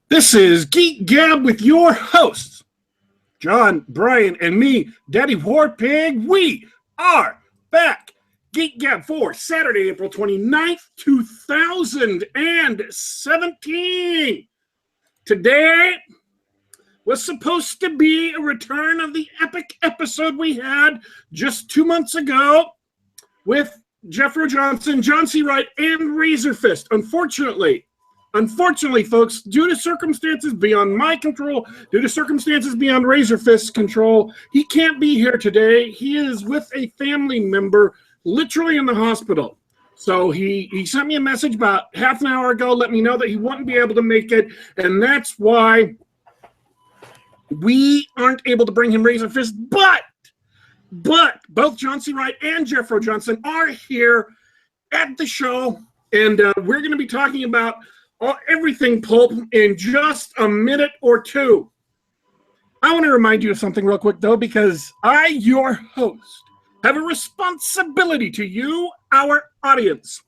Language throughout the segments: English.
This is Geek Gab with your hosts, John, Brian, and me, Daddy Warpig. We are back. Geek Gab for Saturday, April 29th, 2017. Today was supposed to be a return of the epic episode we had just 2 months ago with Jeffro Johnson, John C. Wright, and Razorfist. Unfortunately, folks, due to circumstances beyond my control, due to circumstances beyond Razorfist's control, he can't be here today. He is with a family member, literally in the hospital. So he sent me a message about half an hour ago, let me know that he wouldn't be able to make it, and that's why we aren't able to bring him Razorfist. But both John C. Wright and Jeffro Johnson are here at the show, and we're going to be talking about everything Pulp in just a minute or two. I want to remind you of something real quick, though, because I, your host, have a responsibility to you, our audience.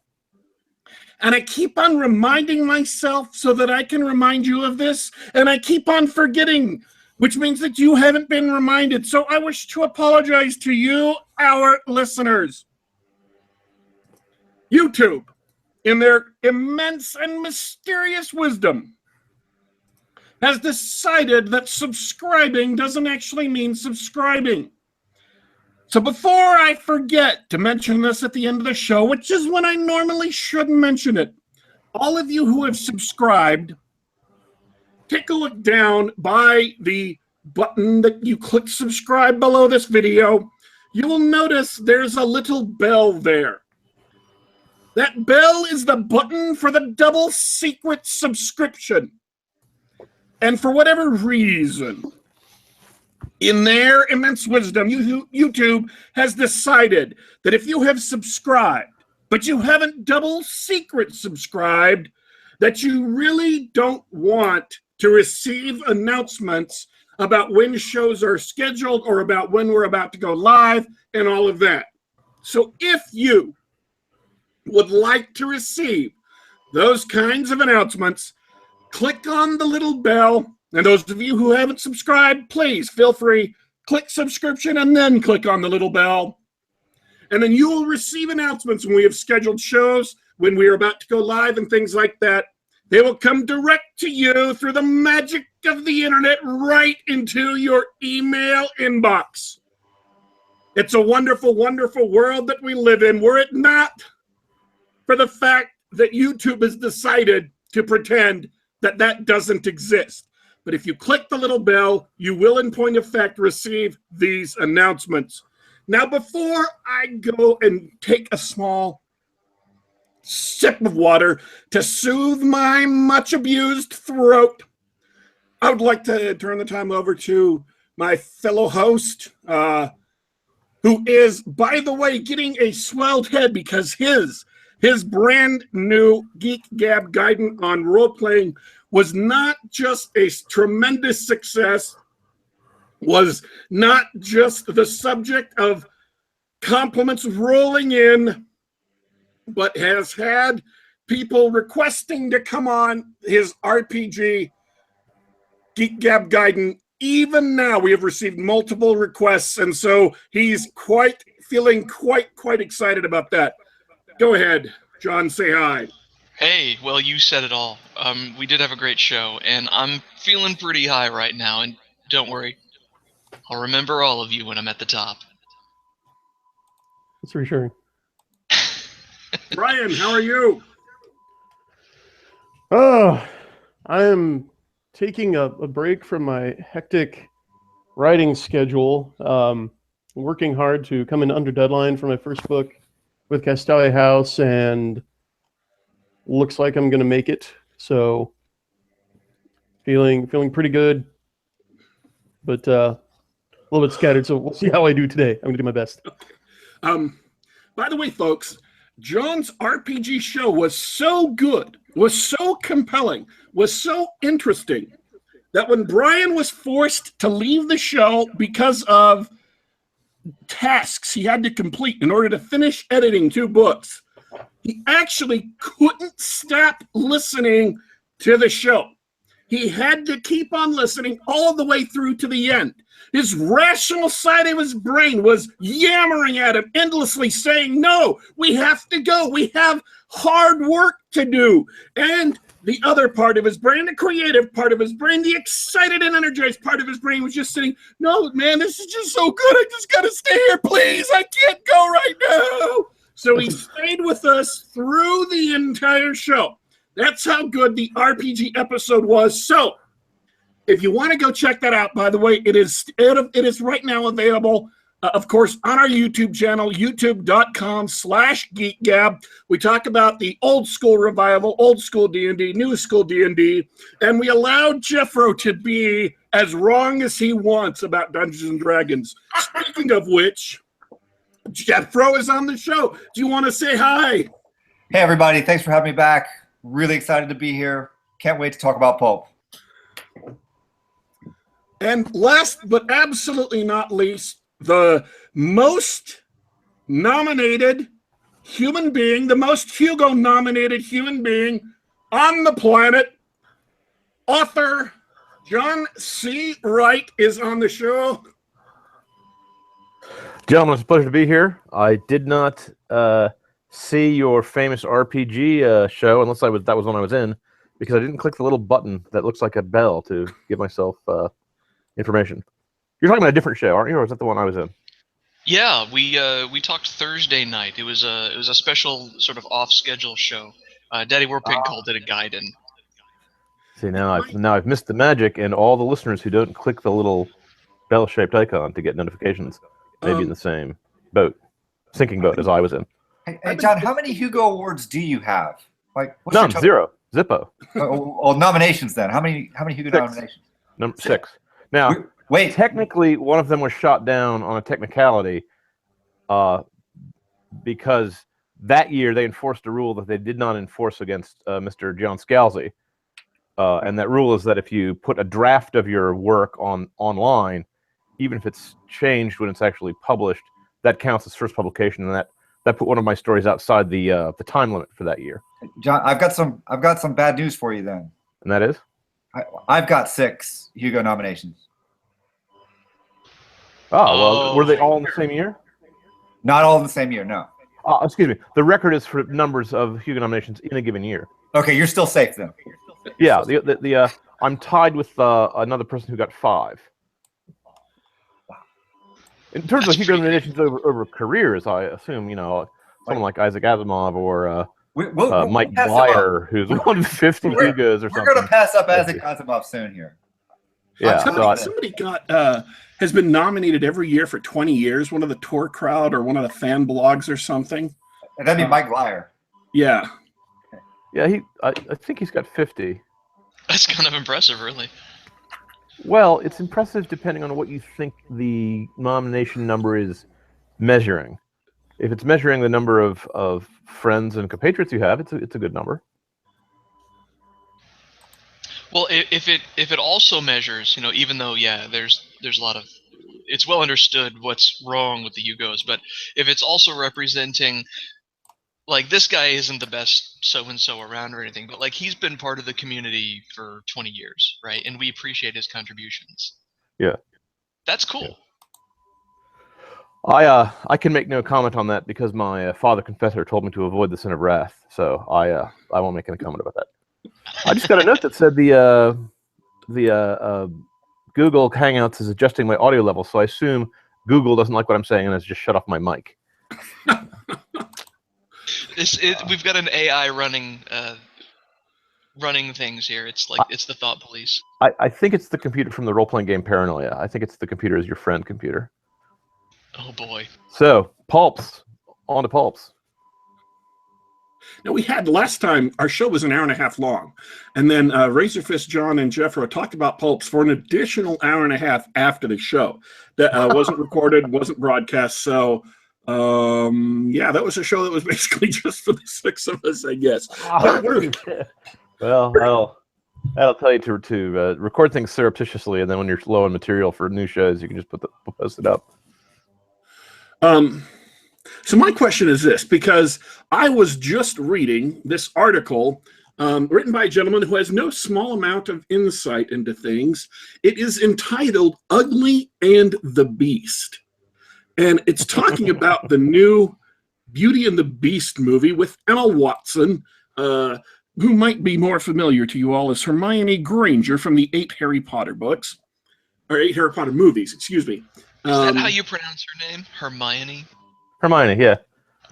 And I keep on reminding myself so that I can remind you of this, and I keep on forgetting, which means that you haven't been reminded. So I wish to apologize to you, our listeners. YouTube, in their immense and mysterious wisdom, has decided that subscribing doesn't actually mean subscribing. So before I forget to mention this at the end of the show, which is when I normally should mention it, all of you who have subscribed, take a look down by the button that you click subscribe below this video. You will notice there's a little bell there. That bell is the button for the double secret subscription. And for whatever reason, in their immense wisdom, YouTube has decided that if you have subscribed, but you haven't double secret subscribed, that you really don't want to receive announcements about when shows are scheduled or about when we're about to go live and all of that. So if you would like to receive those kinds of announcements, click on the little bell. And those of you who haven't subscribed, please feel free, click subscription and then click on the little bell. And then you will receive announcements when we have scheduled shows, when we are about to go live and things like that. They will come direct to you through the magic of the internet right into your email inbox. It's a wonderful, wonderful world that we live in, were it not for the fact that YouTube has decided to pretend that that doesn't exist. But if you click the little bell, you will in point of fact receive these announcements. Now, before I go and take a small sip of water to soothe my much abused throat, I would like to turn the time over to my fellow host, who is, by the way, getting a swelled head because his brand new Geek Gab guidance on role-playing was not just a tremendous success, was not just the subject of compliments rolling in, but has had people requesting to come on his RPG Geek Gab guidance. Even now, we have received multiple requests, and so he's feeling quite excited about that. Go ahead, John, say hi. Hey, well, you said it all. We did have a great show, and I'm feeling pretty high right now, and don't worry, I'll remember all of you when I'm at the top. That's reassuring. Brian, how are you? Oh, I am taking a break from my hectic writing schedule. Working hard to come in under deadline for my first book with Castalia House, and looks like I'm going to make it. So feeling pretty good, but a little bit scattered. So we'll see how I do today. I'm going to do my best. By the way, folks, John's RPG show was so good, was so compelling, was so interesting that when Brian was forced to leave the show because of tasks he had to complete in order to finish editing 2 books, he actually couldn't stop listening to the show. He had to keep on listening all the way through to the end. His rational side of his brain was yammering at him endlessly, saying, no, we have to go. We have hard work to do. And the other part of his brain, the creative part of his brain, the excited and energized part of his brain was just saying, no, man, this is just so good. I just got to stay here, please. I can't go right now. So he stayed with us through the entire show. That's how good the RPG episode was. So if you want to go check that out, by the way, it is right now available, of course, on our YouTube channel, youtube.com/geekgab. We talk about the old school revival, old school D&D, new school D&D, and we allowed Jeffro to be as wrong as he wants about Dungeons and Dragons. Speaking of which, Jeffro is on the show. Do you want to say hi? Hey, everybody. Thanks for having me back. Really excited to be here. Can't wait to talk about Pulp. And last but absolutely not least, the most nominated human being, the most Hugo-nominated human being on the planet, author John C. Wright is on the show. Gentlemen, it's a pleasure to be here. I did not see your famous RPG show, unless that was one I was in, because I didn't click the little button that looks like a bell to give myself information. You're talking about a different show, aren't you, or is that the one I was in? Yeah, we talked Thursday night. It was a special sort of off-schedule show. Daddy Warpig called it a guide-in. See, now I've missed the magic, and all the listeners who don't click the little bell-shaped icon to get notifications may be in the same boat, sinking boat as I was in. Hey, John, how many Hugo Awards do you have? Like, what's None, your zero, Zippo. Nominations then. How many Hugo nominations? Number 6. Now, wait. Technically, one of them was shot down on a technicality because that year they enforced a rule that they did not enforce against Mr. John Scalzi. And that rule is that if you put a draft of your work online, even if it's changed when it's actually published, that counts as first publication, and that put one of my stories outside the time limit for that year. John, I've got some bad news for you then. And that is? I've got 6 Hugo nominations. Well, were they all in the same year? Not all in the same year, no. Excuse me. The record is for numbers of Hugo nominations in a given year. Okay, you're still safe then. Yeah, I'm tied with another person who got 5. In terms of Hugo nominations over careers, I assume, someone like Isaac Asimov or Mike Blyer, who's won 50 Hugos or something. We're going to pass up Isaac Asimov soon here. Yeah, somebody has been nominated every year for 20 years, one of the tour crowd or one of the fan blogs or something. And that'd be Mike Blyer. Yeah. Yeah, I think he's got 50. That's kind of impressive, really. Well, it's impressive depending on what you think the nomination number is measuring. If it's measuring the number of friends and compatriots you have, it's a good number. Well, if it also measures, even though there's a lot of, it's well understood what's wrong with the Hugos, but if it's also representing, like, this guy isn't the best so-and-so around or anything, but, like, he's been part of the community for 20 years, right? And we appreciate his contributions. Yeah. That's cool. Yeah. I can make no comment on that because my father confessor told me to avoid the sin of wrath, so I won't make any comment about that. I just got a note that said the Google Hangouts is adjusting my audio level, so I assume Google doesn't like what I'm saying and has just shut off my mic. We've got an AI running things here. It's like it's the thought police. I think it's the computer from the role-playing game Paranoia. I think it's the computer as your friend computer. Oh boy. So Pulps, on to Pulps. Now, we had last time, our show was an hour and a half long. And then Razorfist John and Jeffro talked about Pulps for an additional hour and a half after the show. That wasn't recorded, wasn't broadcast. So, that was a show that was basically just for the 6 of us, I guess. Well, that'll tell you to record things surreptitiously, and then when you're low on material for new shows, you can just post it up. So my question is this, because I was just reading this article written by a gentleman who has no small amount of insight into things. It is entitled Ugly and the Beast. And it's talking about the new Beauty and the Beast movie with Emma Watson, who might be more familiar to you all as Hermione Granger from the 8 Harry Potter books, or 8 Harry Potter movies, excuse me. Is that how you pronounce her name? Hermione? Hermione, yeah.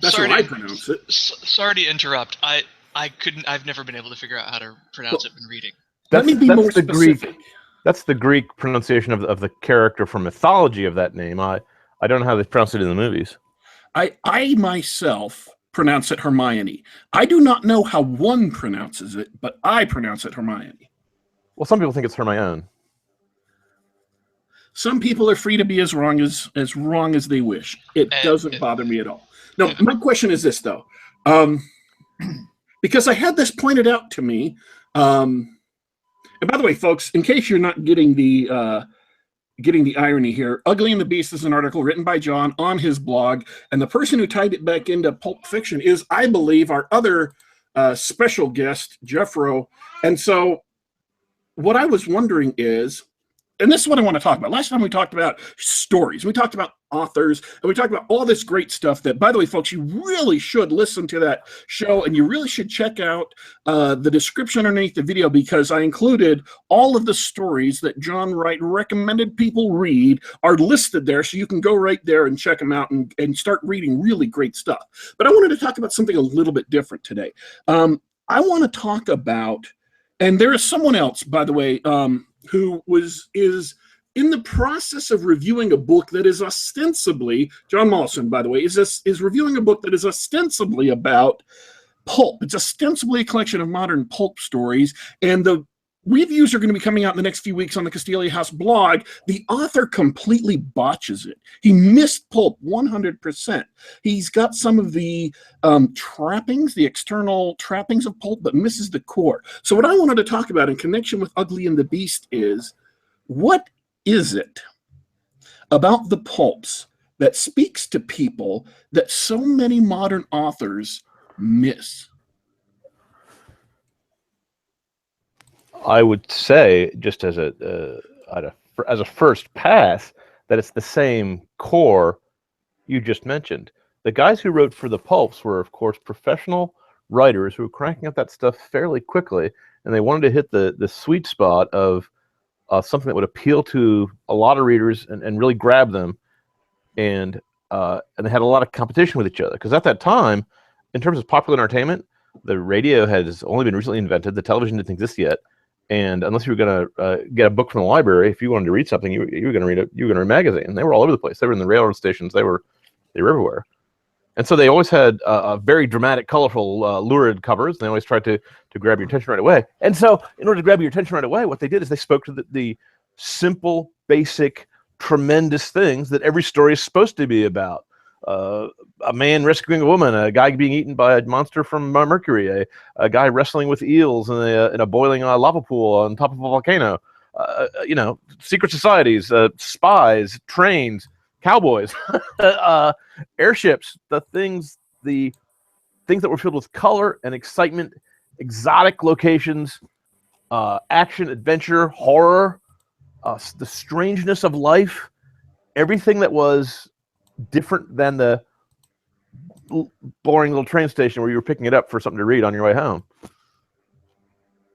That's how I pronounce it. Sorry to interrupt. I've never been able to figure out how to pronounce it when reading. Let me be more specific. That's the Greek pronunciation of the character from mythology of that name. I don't know how they pronounce it in the movies. I myself pronounce it Hermione. I do not know how one pronounces it, but I pronounce it Hermione. Well, some people think it's Hermione. Some people are free to be as wrong as they wish. It doesn't bother me at all. No, my question is this though, because I had this pointed out to me. And by the way, folks, in case you're not getting the irony here, Ugly and the Beast is an article written by John on his blog, and the person who tied it back into Pulp Fiction is, I believe, our other special guest, Jeffro. And so what I was wondering is, and this is what I want to talk about. Last time we talked about stories, we talked about authors, and we talked about all this great stuff that, by the way, folks, you really should listen to that show, and you really should check out the description underneath the video, because I included all of the stories that John Wright recommended people read are listed there, so you can go right there and check them out and start reading really great stuff. But I wanted to talk about something a little bit different today. I want to talk about, and there is someone else, by the way, who is in the process of reviewing a book that is ostensibly, John Mollison, by the way, is reviewing a book that is ostensibly about pulp. It's ostensibly a collection of modern pulp stories, and the reviews are going to be coming out in the next few weeks on the Castelia House blog. The author completely botches it. He missed pulp 100%. He's got some of the trappings, the external trappings of pulp, but misses the core. So what I wanted to talk about in connection with Ugly and the Beast is, what is it about the pulps that speaks to people that so many modern authors miss? I would say, just as a first pass, that it's the same core you just mentioned. The guys who wrote for the pulps were, of course, professional writers who were cranking out that stuff fairly quickly, and they wanted to hit the sweet spot of something that would appeal to a lot of readers and really grab them, and they had a lot of competition with each other, because at that time, in terms of popular entertainment, the radio has only been recently invented. The television didn't exist yet. And unless you were going to get a book from the library, if you wanted to read something, you were going to read a magazine. And they were all over the place. They were in the railroad stations. They were everywhere. And so they always had very dramatic, colorful, lurid covers. And they always tried to grab your attention right away. And so in order to grab your attention right away, what they did is they spoke to the simple, basic, tremendous things that every story is supposed to be about. A man rescuing a woman, a guy being eaten by a monster from Mercury, a guy wrestling with eels in a boiling lava pool on top of a volcano, secret societies, spies, trains, cowboys, airships, the things that were filled with color and excitement, exotic locations, action, adventure, horror, the strangeness of life, everything that was different than the boring little train station where you were picking it up for something to read on your way home.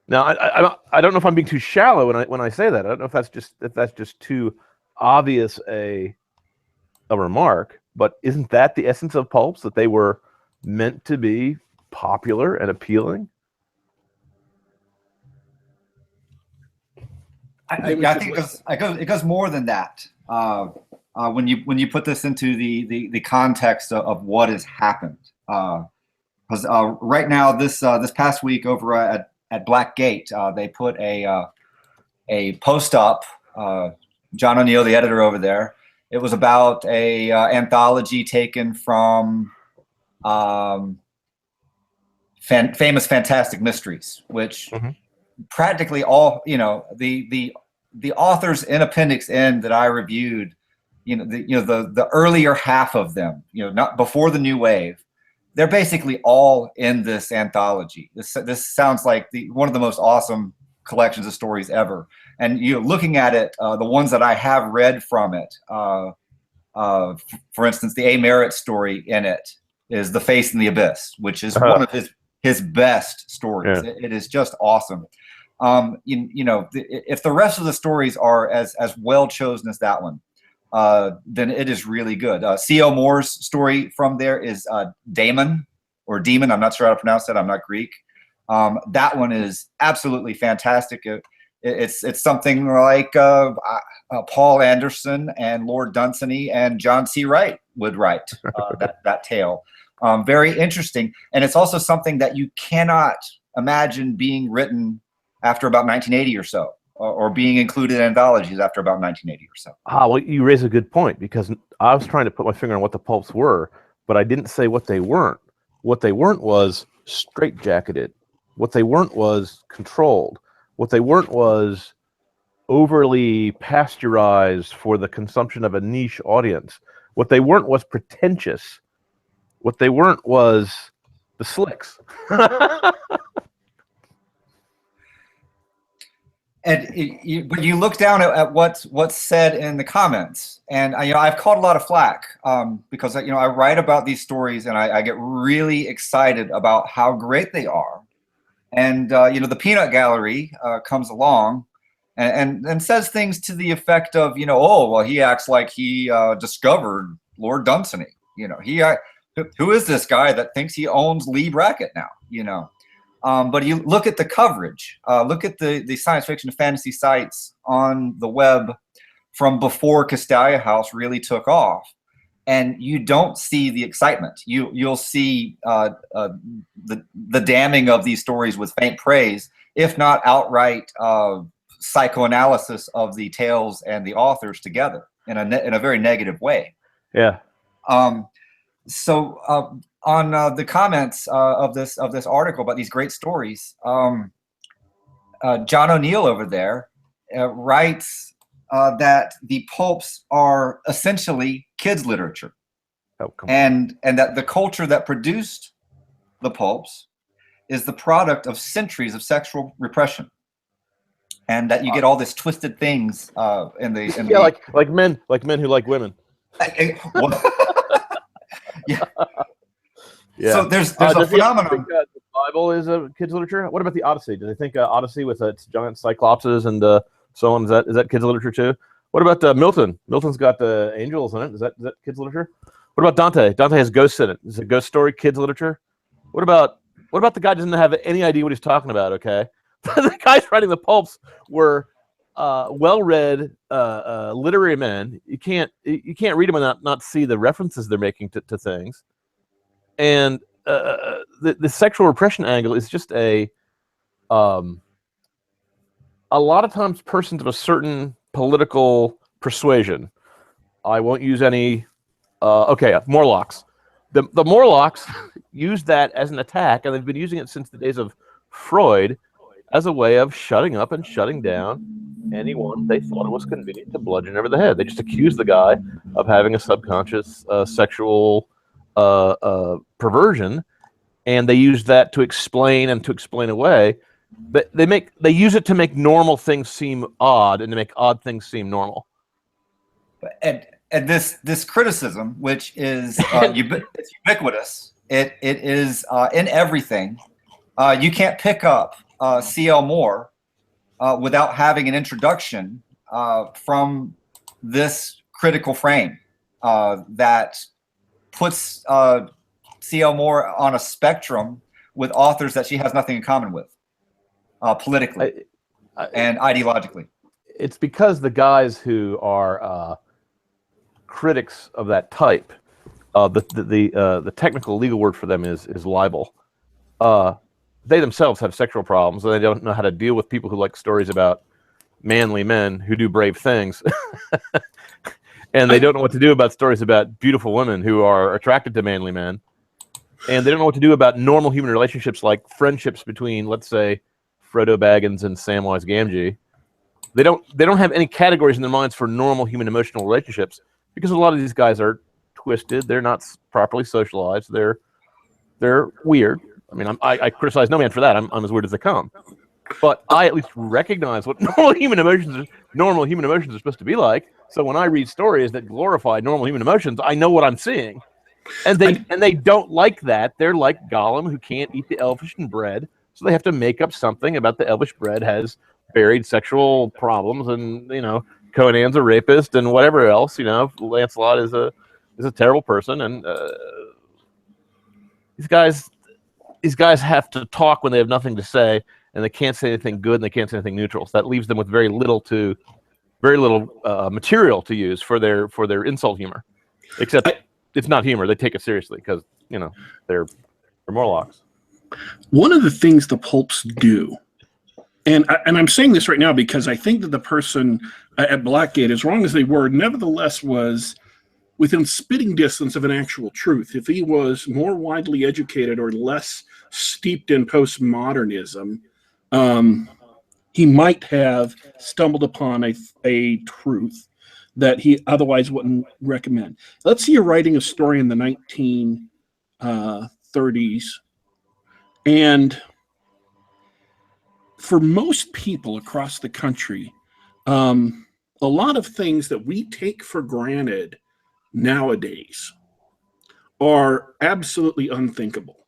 Now, I don't know if I'm being too shallow when I say that. I don't know if that's just too obvious a remark. But isn't that the essence of pulps, that they were meant to be popular and appealing? I think it goes more than that. When you put this into the context of what has happened, because right now this past week over at Blackgate, they put a post up. John O'Neill, the editor over there, it was about a anthology taken from famous fantastic mysteries, which practically all the authors in Appendix N that I reviewed. The earlier half of them, not before the new wave, they're basically all in this anthology. This sounds like one of the most awesome collections of stories ever. And looking at it, the ones that I have read from it, for instance, the A. Merritt story in it is The Face in the Abyss, which is one of his best stories. Yeah. It is just awesome. If the rest of the stories are as well chosen as that one, then it is really good. C.L. Moore's story from there is Daemon or Demon. I'm not sure how to pronounce that. I'm not Greek. That one is absolutely fantastic. It's something like Paul Anderson and Lord Dunsany and John C. Wright would write that tale. Very interesting, and it's also something that you cannot imagine being written after about 1980 or so, or being included in anthologies after about 1980 or so. Well, you raise a good point, because I was trying to put my finger on what the pulps were, but I didn't say what they weren't. What they weren't was straitjacketed. What they weren't was controlled. What they weren't was overly pasteurized for the consumption of a niche audience. What they weren't was pretentious. What they weren't was the slicks. But you look down at what's said in the comments, and I've caught a lot of flack because I write about these stories, and I get really excited about how great they are. And the peanut gallery comes along and says things to the effect of, oh, well, he acts like he discovered Lord Dunsany. Who is this guy that thinks he owns Lee Brackett now? But you look at the coverage, look at the science fiction and fantasy sites on the web from before Castalia House really took off, and you don't see the excitement. You'll see the damning of these stories with faint praise, if not outright psychoanalysis of the tales and the authors together in a very negative way. Yeah. So on the comments of this article about these great stories, John O'Neill over there writes that the pulps are essentially kids' literature, and that the culture that produced the pulps is the product of centuries of sexual repression, and that you get all this twisted things like men who like women. Yeah. Yeah. So there's a phenomenon. Think, the Bible is a kids' literature. What about the Odyssey? Do they think Odyssey with its giant cyclopses and so on, is that kids' literature too? What about Milton? Milton's got the angels in it. Is that kids' literature? What about Dante? Dante has ghosts in it. Is a ghost story kids' literature? What about the guy who doesn't have any idea what he's talking about? Okay, the guys writing the pulps were well-read literary men. You can't read them and not see the references they're making to things. And the sexual repression angle is just a lot of times persons of a certain political persuasion. I won't use any. Morlocks. The Morlocks used that as an attack, and they've been using it since the days of Freud as a way of shutting up and shutting down anyone they thought it was convenient to bludgeon over the head. They just accused the guy of having a subconscious sexual perversion, and they use that to explain away. But they use it to make normal things seem odd and to make odd things seem normal. And this criticism, which is it's ubiquitous, it is in everything. You can't pick up C.L. Moore without having an introduction from this critical frame that puts C.L. Moore on a spectrum with authors that she has nothing in common with, politically and ideologically. It's because the guys who are critics of that type, the technical legal word for them is libel. They themselves have sexual problems, and they don't know how to deal with people who like stories about manly men who do brave things. And they don't know what to do about stories about beautiful women who are attracted to manly men. And they don't know what to do about normal human relationships like friendships between, let's say, Frodo Baggins and Samwise Gamgee. They don't have any categories in their minds for normal human emotional relationships, because a lot of these guys are twisted. They're not properly socialized. They're They're weird. I mean, I criticize no man for that. I'm as weird as they come. But I at least recognize what normal human emotions are supposed to be like. So when I read stories that glorify normal human emotions, I know what I'm seeing. And they don't like that. They're like Gollum, who can't eat the elfish bread, so they have to make up something about the elvish bread has buried sexual problems, and Conan's a rapist and whatever else. Lancelot is a terrible person, and these guys have to talk when they have nothing to say, and they can't say anything good, and they can't say anything neutral. So that leaves them with very little material to use for their insult humor, except it's not humor. They take it seriously because they're Morlocks. One of the things the pulps do, and I'm saying this right now because I think that the person at Blackgate, as wrong as they were, nevertheless was within spitting distance of an actual truth. If he was more widely educated or less steeped in postmodernism, he might have stumbled upon a truth that he otherwise wouldn't recommend. Let's say you're writing a story in the 1930s, and for most people across the country, a lot of things that we take for granted nowadays are absolutely unthinkable.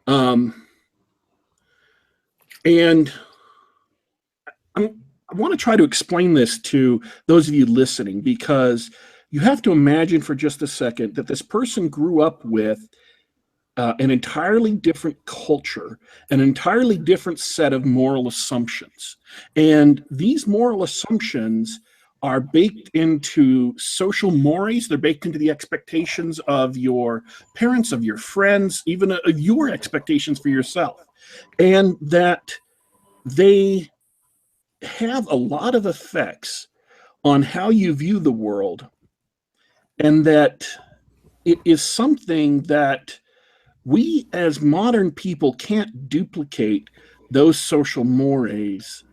And I want to try to explain this to those of you listening, because you have to imagine for just a second that this person grew up with an entirely different culture, an entirely different set of moral assumptions. And these moral assumptions are baked into social mores. They're baked into the expectations of your parents, of your friends, even of your expectations for yourself. And that they have a lot of effects on how you view the world, and that it is something that we as modern people can't duplicate those social mores,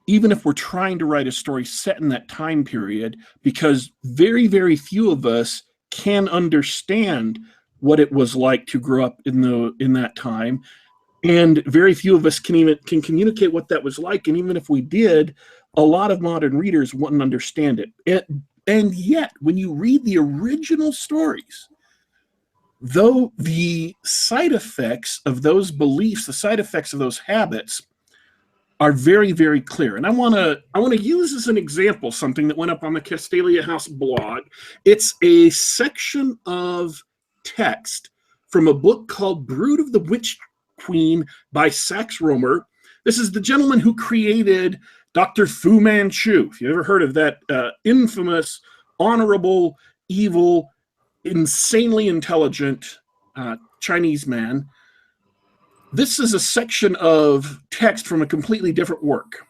even if we're trying to write a story set in that time period, because very, very few of us can understand what it was like to grow up in that time. And very few of us can communicate what that was like. And even if we did, a lot of modern readers wouldn't understand it. And yet, when you read the original stories, though the side effects of those beliefs, the side effects of those habits are very, very clear. And I want to use as an example something that went up on the Castalia House blog. It's a section of text from a book called Brood of the Witch Queen by Sax Rohmer. This is the gentleman who created Dr. Fu Manchu. If you ever heard of that infamous, honorable, evil, insanely intelligent Chinese man. This is a section of text from a completely different work.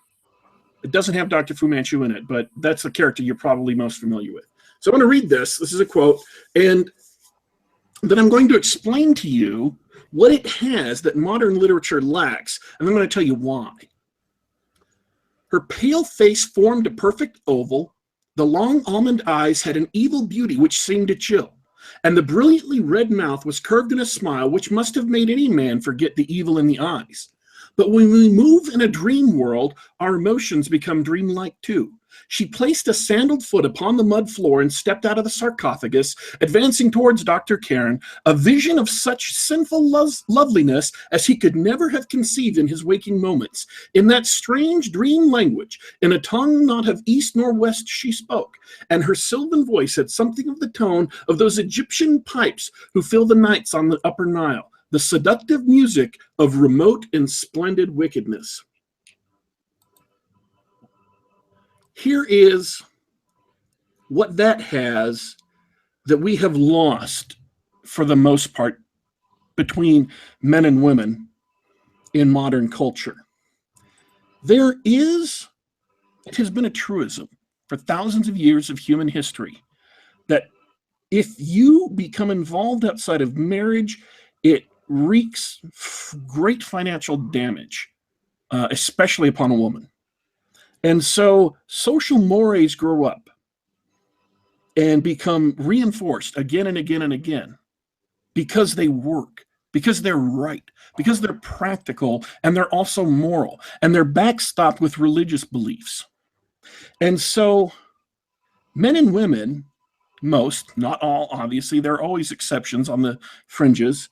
It doesn't have Dr. Fu Manchu in it, but that's the character you're probably most familiar with. So I'm going to read this. This is a quote, and then I'm going to explain to you what it has that modern literature lacks, and I'm going to tell you why. Her pale face formed a perfect oval. The long almond eyes had an evil beauty which seemed to chill, and the brilliantly red mouth was curved in a smile which must have made any man forget the evil in the eyes. But when we move in a dream world, our emotions become dreamlike too. She placed a sandaled foot upon the mud floor and stepped out of the sarcophagus, advancing towards Dr. Cairn, a vision of such sinful loveliness as he could never have conceived in his waking moments. In that strange dream language, in a tongue not of east nor west, she spoke, and her sylvan voice had something of the tone of those Egyptian pipes who fill the nights on the upper Nile, the seductive music of remote and splendid wickedness. Here is what that has that we have lost for the most part between men and women in modern culture. It has been a truism for thousands of years of human history that if you become involved outside of marriage, it wreaks great financial damage, especially upon a woman. And so social mores grow up and become reinforced again and again and again because they work. because they're right, because they're practical, and they're also moral, and they're backstopped with religious beliefs. And so men and women, most, not all, obviously, there are always exceptions on the fringes.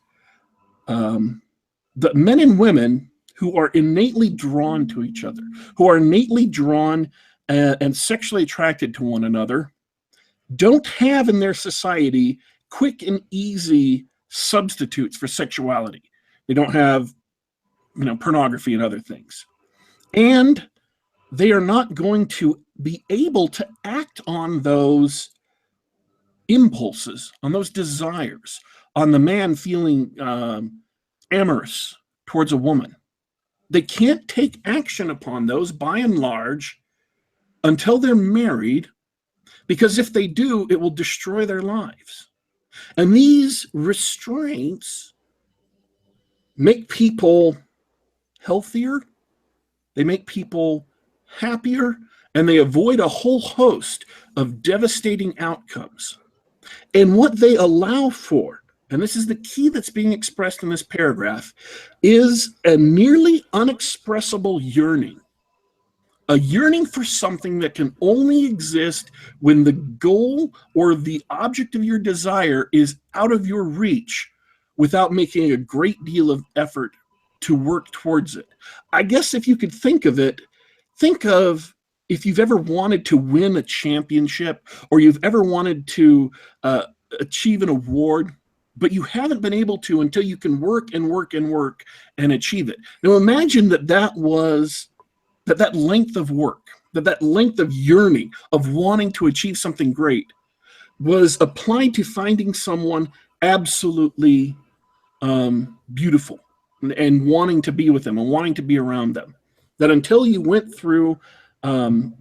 The men and women who are innately drawn to each other, who are innately drawn and sexually attracted to one another, don't have in their society quick and easy substitutes for sexuality. They don't have, pornography and other things. And they are not going to be able to act on those impulses, on those desires, on the man feeling amorous towards a woman. They can't take action upon those by and large until they're married, because if they do, it will destroy their lives. And these restraints make people healthier, they make people happier, and they avoid a whole host of devastating outcomes. And what they allow for, and this is the key that's being expressed in this paragraph, is a nearly unexpressible yearning. A yearning for something that can only exist when the goal or the object of your desire is out of your reach without making a great deal of effort to work towards it. I guess if you could think of it, think of if you've ever wanted to win a championship or you've ever wanted to achieve an award, but you haven't been able to until you can work and work and work and achieve it. Now imagine that length of work, that length of yearning, of wanting to achieve something great, was applied to finding someone absolutely beautiful and wanting to be with them and wanting to be around them. That until you went through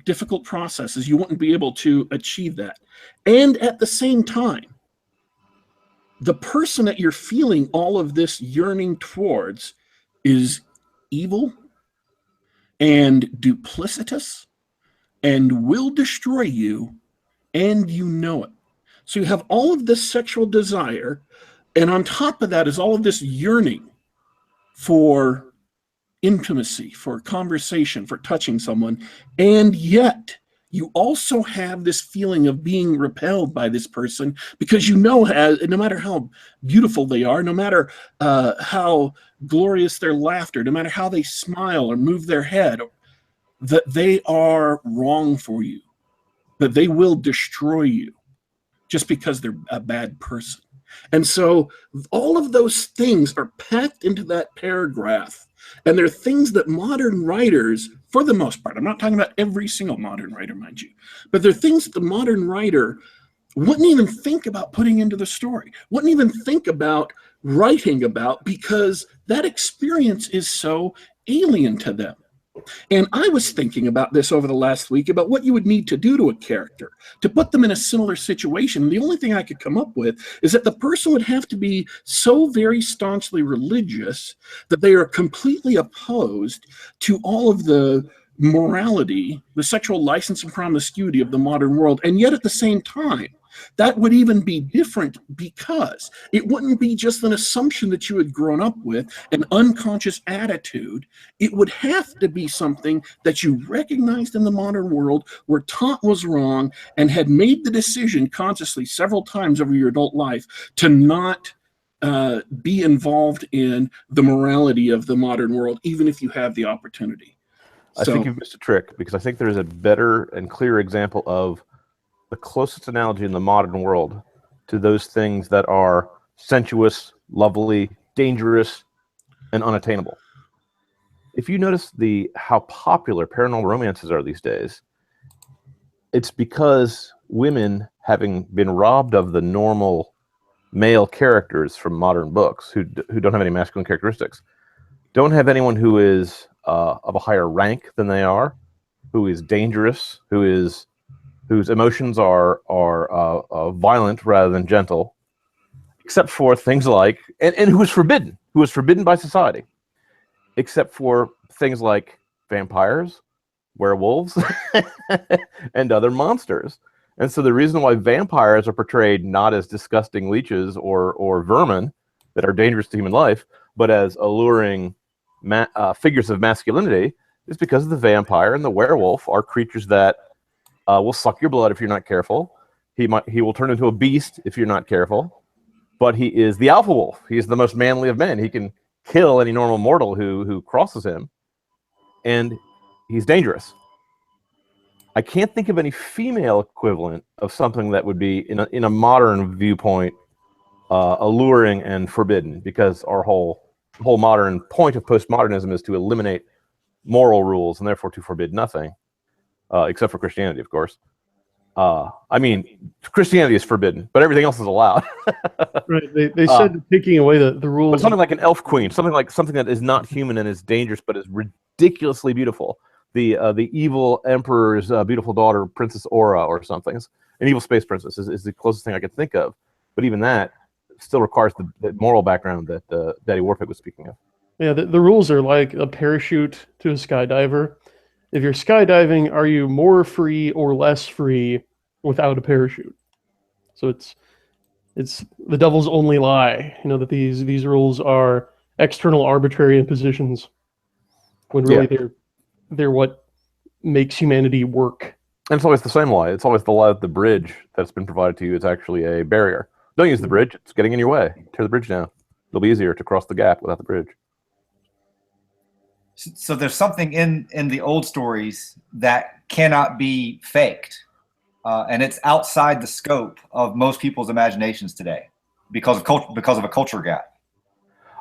difficult processes, you wouldn't be able to achieve that. And at the same time, the person that you're feeling all of this yearning towards is evil and duplicitous and will destroy you, and you know it. So you have all of this sexual desire, and on top of that is all of this yearning for intimacy, for conversation, for touching someone, and yet you also have this feeling of being repelled by this person, because no matter how beautiful they are, no matter how glorious their laughter, no matter how they smile or move their head, that they are wrong for you, that they will destroy you just because they're a bad person. And so all of those things are packed into that paragraph. And they're things that modern writers, for the most part, I'm not talking about every single modern writer, mind you, but they're things that the modern writer wouldn't even think about putting into the story, wouldn't even think about writing about, because that experience is so alien to them. And I was thinking about this over the last week, about what you would need to do to a character to put them in a similar situation. The only thing I could come up with is that the person would have to be so very staunchly religious that they are completely opposed to all of the morality, the sexual license and promiscuity of the modern world. And yet at the same time, that would even be different, because it wouldn't be just an assumption that you had grown up with, an unconscious attitude. It would have to be something that you recognized in the modern world, were taught was wrong, and had made the decision consciously several times over your adult life to not be involved in the morality of the modern world, even if you have the opportunity. I think you've missed a trick, because I think there's a better and clearer example of the closest analogy in the modern world to those things that are sensuous, lovely, dangerous, and unattainable. If you notice how popular paranormal romances are these days, it's because women, having been robbed of the normal male characters from modern books, who don't have any masculine characteristics, don't have anyone who is of a higher rank than they are, who is dangerous, whose emotions are violent rather than gentle, except for things like, and who is forbidden by society, except for things like vampires, werewolves, and other monsters. And so the reason why vampires are portrayed not as disgusting leeches or vermin that are dangerous to human life, but as alluring figures of masculinity, is because the vampire and the werewolf are creatures that will suck your blood if you're not careful. He will turn into a beast if you're not careful. But he is the alpha wolf. He is the most manly of men. He can kill any normal mortal who crosses him, and he's dangerous. I can't think of any female equivalent of something that would be, in a modern viewpoint, alluring and forbidden, because our whole modern point of postmodernism is to eliminate moral rules and therefore to forbid nothing, except for Christianity, of course. I mean, Christianity is forbidden, but everything else is allowed. Right. They said taking away the rules. But something like an elf queen, something that is not human and is dangerous, but is ridiculously beautiful. The evil emperor's beautiful daughter, Princess Aura, or something. An evil space princess is the closest thing I could think of. But even that still requires the moral background that Daddy Warpig was speaking of. Yeah, the rules are like a parachute to a skydiver. If you're skydiving, are you more free or less free without a parachute? So it's the devil's only lie, that these rules are external arbitrary impositions, when really they're what makes humanity work. And it's always the same lie. It's always the lie that the bridge that's been provided to you is actually a barrier. Don't use the bridge. It's getting in your way. Tear the bridge down. It'll be easier to cross the gap without the bridge. So there's something in the old stories that cannot be faked, and it's outside the scope of most people's imaginations today because of a culture gap.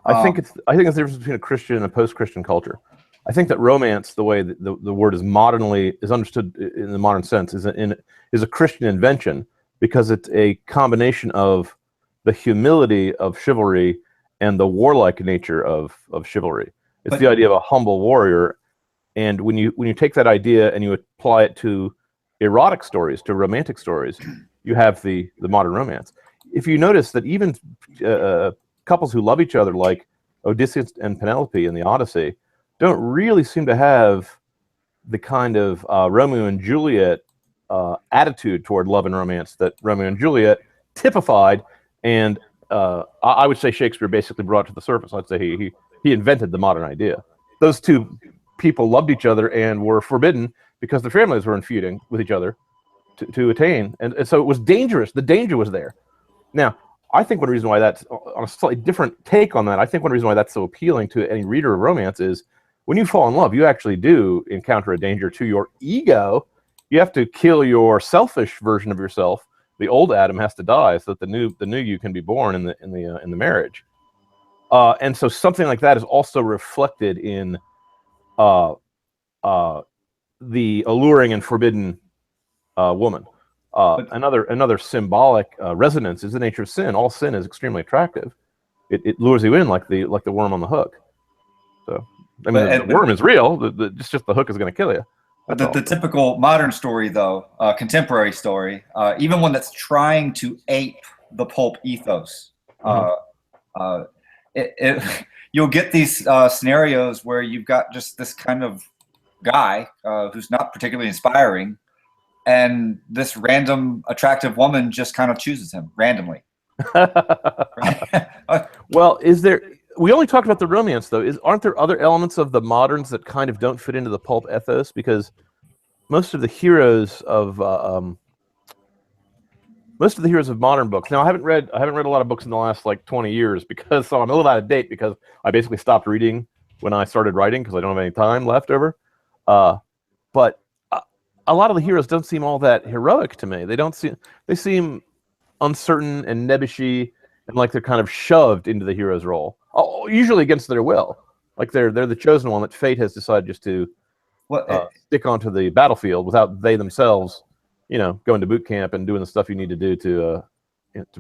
I think it's the difference between a Christian and a post-Christian culture. I think that romance, the way the word is understood in the modern sense, is a Christian invention, because it's a combination of the humility of chivalry and the warlike nature of chivalry. It's the idea of a humble warrior, and when you take that idea and you apply it to erotic stories, to romantic stories, you have the modern romance. If you notice that even couples who love each other, like Odysseus and Penelope in the Odyssey, don't really seem to have the kind of Romeo and Juliet attitude toward love and romance that Romeo and Juliet typified, and I would say Shakespeare basically brought to the surface. I'd say he invented the modern idea. Those two people loved each other and were forbidden because their families were feuding with each other to attain, and so it was dangerous. The danger was there. Now, I think one reason why that's, on a slightly different take on that, I think one reason why that's so appealing to any reader of romance is when you fall in love, you actually do encounter a danger to your ego. You have to kill your selfish version of yourself. The old Adam has to die so that the new you can be born in the marriage. And so something like that is also reflected in the alluring and forbidden woman. Another symbolic resonance is the nature of sin. All sin is extremely attractive. It lures you in like the worm on the hook. So I mean, the worm is real. It's just the hook is going to kill you. The typical modern story, though, contemporary story, even one that's trying to ape the pulp ethos, you'll get these scenarios where you've got just this kind of guy who's not particularly inspiring, and this random attractive woman just kind of chooses him randomly. Well, we only talked about the romance, though. Aren't there other elements of the moderns that kind of don't fit into the pulp ethos? Because most of the heroes of modern books. Now, I haven't read a lot of books in the last 20 years so I'm a little out of date because I basically stopped reading when I started writing because I don't have any time left over. But a lot of the heroes don't seem all that heroic to me. They seem uncertain and nebbishy, and like they're kind of shoved into the hero's role. Usually against their will. Like they're the chosen one that fate has decided just to stick onto the battlefield without they themselves, going to boot camp and doing the stuff you need to do to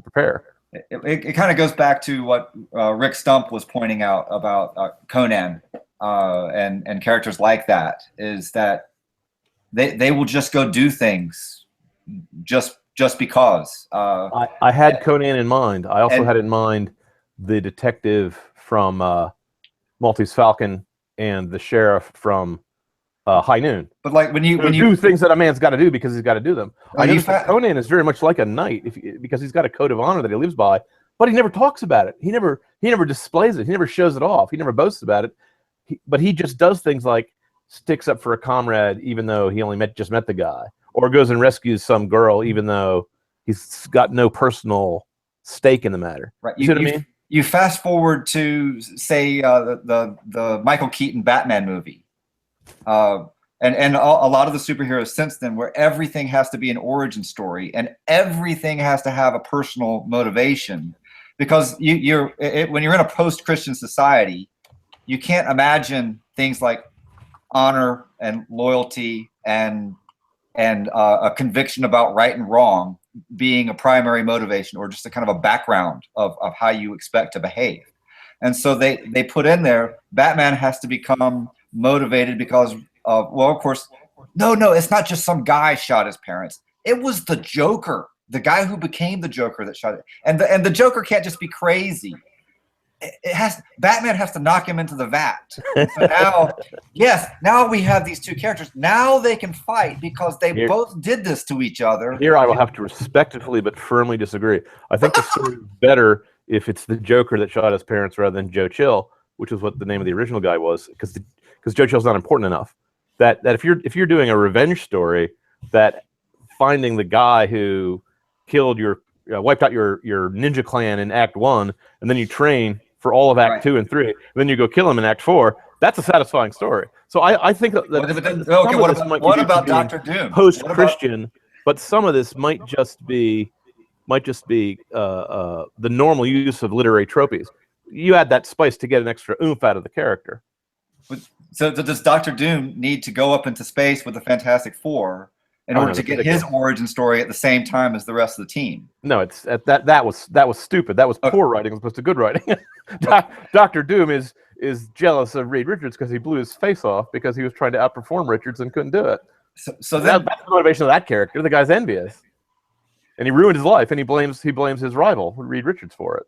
prepare. It kind of goes back to what Rick Stump was pointing out about Conan and characters like that, is that they will just go do things just because. I had Conan in mind. I also had in mind the detective from Maltese Falcon and the sheriff from High Noon. But when you do things that a man's got to do because he's got to do them. I noticed that Conan is very much like a knight because he's got a code of honor that he lives by. but he never talks about it. He never displays it. He never shows it off. He never boasts about it. But he just does things like sticks up for a comrade even though he only just met the guy, or goes and rescues some girl even though he's got no personal stake in the matter. Right. You see what I mean? You fast forward to, say, the Michael Keaton Batman movie, and a lot of the superheroes since then, where everything has to be an origin story and everything has to have a personal motivation, because when you're in a post-Christian society, you can't imagine things like honor and loyalty and a conviction about right and wrong being a primary motivation, or just a kind of a background of how you expect to behave. And so they put in there, Batman has to become motivated because of, well, of course, no, it's not just some guy shot his parents. It was the Joker, the guy who became the Joker that shot it. And the Joker can't just be crazy. Batman has to knock him into the vat. So now we have these two characters. Now they can fight because they both did this to each other. Here I will have to respectfully but firmly disagree. I think the story is better if it's the Joker that shot his parents rather than Joe Chill, which is what the name of the original guy was, because Joe Chill's not important enough. That if you're doing a revenge story, that finding the guy who killed wiped out your ninja clan in Act 1, and then you train for all of Act 2 and 3, and then you go kill him in Act 4, that's a satisfying story. So I think that what about Dr. Doom? Post-Christian, but some of this might just be the normal use of literary tropes. You add that spice to get an extra oomph out of the character. So does Dr. Doom need to go up into space with the Fantastic Four in order to get his origin story at the same time as the rest of the team? No, it's that was stupid. That was poor writing as opposed to good writing. Dr. Doom is jealous of Reed Richards because he blew his face off because he was trying to outperform Richards and couldn't do it. So that's the motivation of that character. The guy's envious, and he ruined his life, and he blames his rival Reed Richards for it.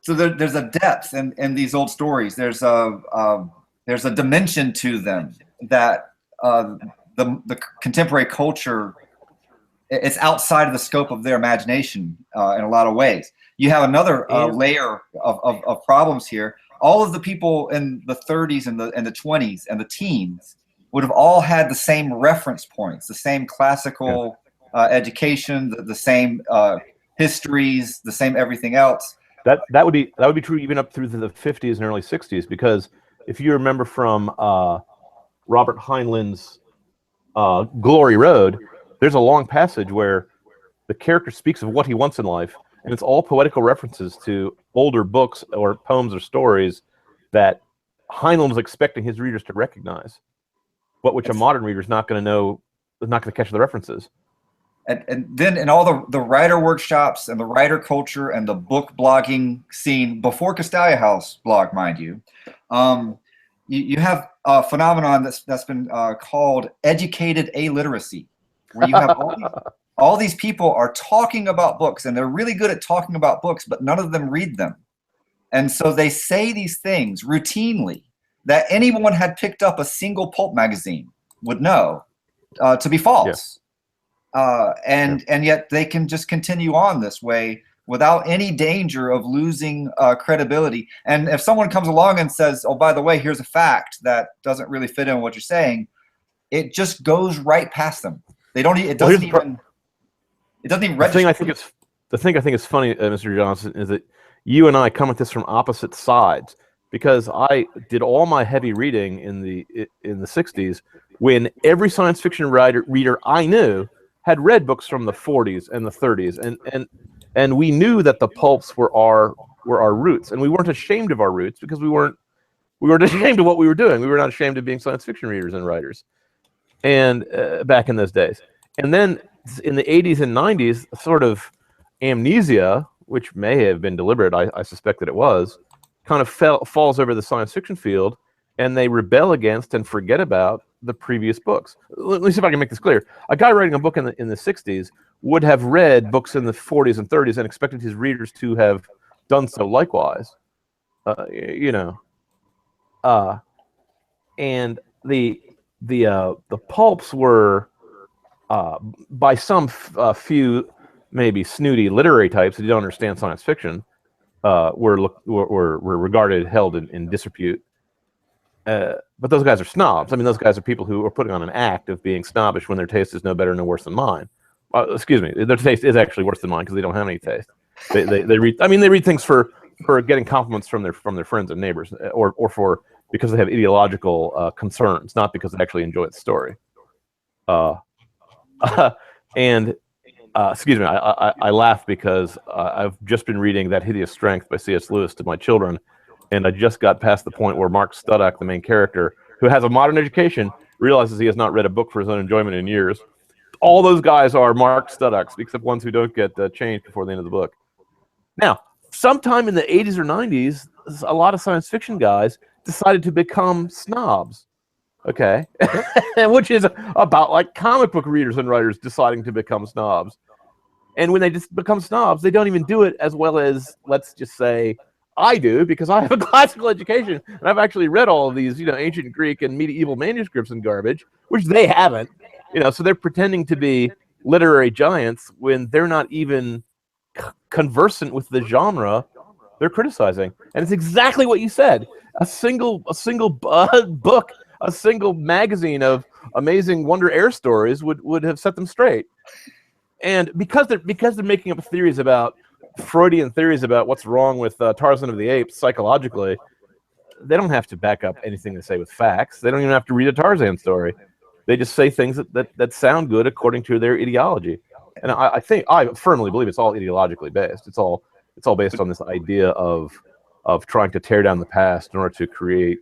So there's a depth in these old stories. There's a dimension to them that the contemporary culture, it's outside of the scope of their imagination in a lot of ways. You have another layer of problems here. All of the people in the 30s and the 20s and the teens would have all had the same reference points, the same classical education, the same histories, the same everything else. That would be true even up through the 50s and early 60s, because if you remember from Robert Heinlein's Glory Road, there's a long passage where the character speaks of what he wants in life, and it's all poetical references to older books or poems or stories that Heinlein was expecting his readers to recognize, but which a modern reader is not going to know, is not going to catch the references. And then in all the writer workshops and the writer culture and the book blogging scene before Castalia House blog, mind you, you have a phenomenon that's been called educated illiteracy, where you have all these people are talking about books, and they're really good at talking about books, but none of them read them. And so they say these things routinely that anyone had picked up a single pulp magazine would know to be false. And yet they can just continue on this way without any danger of losing credibility. And if someone comes along and says, oh, by the way, here's a fact that doesn't really fit in what you're saying, it just goes right past them. It doesn't even register. The thing I think is funny, Mr. Johnson, is that you and I come at this from opposite sides, because I did all my heavy reading in the 60s when every science fiction reader I knew had read books from the 40s and the 30s, and we knew that the pulps were our roots, and we weren't ashamed of our roots because we weren't ashamed of what we were doing. We were not ashamed of being science fiction readers and writers, and back in those days. And then in the 80s and 90s, sort of amnesia, which may have been deliberate, I suspect that it was, kind of falls over the science fiction field, and they rebel against and forget about the previous books. Let me see if I can make this clear. A guy writing a book in the 60s would have read books in the 40s and 30s and expected his readers to have done so likewise. And the pulps were, by some few, maybe snooty literary types who don't understand science fiction were regarded, held in disrepute. But those guys are snobs. I mean, those guys are people who are putting on an act of being snobbish when their taste is no better, no worse than mine. Excuse me, their taste is actually worse than mine because they don't have any taste. They read. I mean, they read things for getting compliments from their friends and neighbors, or for because they have ideological concerns, not because they actually enjoy the story. And excuse me, I laugh because I've just been reading That Hideous Strength by C.S. Lewis to my children, and I just got past the point where Mark Studak, the main character, who has a modern education, realizes he has not read a book for his own enjoyment in years. All those guys are Mark Studaks, except ones who don't get changed before the end of the book. Now, sometime in the 80s or 90s, a lot of science fiction guys decided to become snobs. Okay, which is about like comic book readers and writers deciding to become snobs. And when they just become snobs, they don't even do it as well as, let's just say, I do, because I have a classical education and I've actually read all of these, ancient Greek and medieval manuscripts and garbage, which they haven't. So they're pretending to be literary giants when they're not even conversant with the genre they're criticizing. And it's exactly what you said. A single book, a single magazine of amazing wonder air stories would have set them straight. And because they're making up theories about Freudian theories about what's wrong with Tarzan of the Apes psychologically, they don't have to back up anything they say with facts. They don't even have to read a Tarzan story. They just say things that sound good according to their ideology. And I firmly believe it's all ideologically based. It's all based on this idea of trying to tear down the past in order to create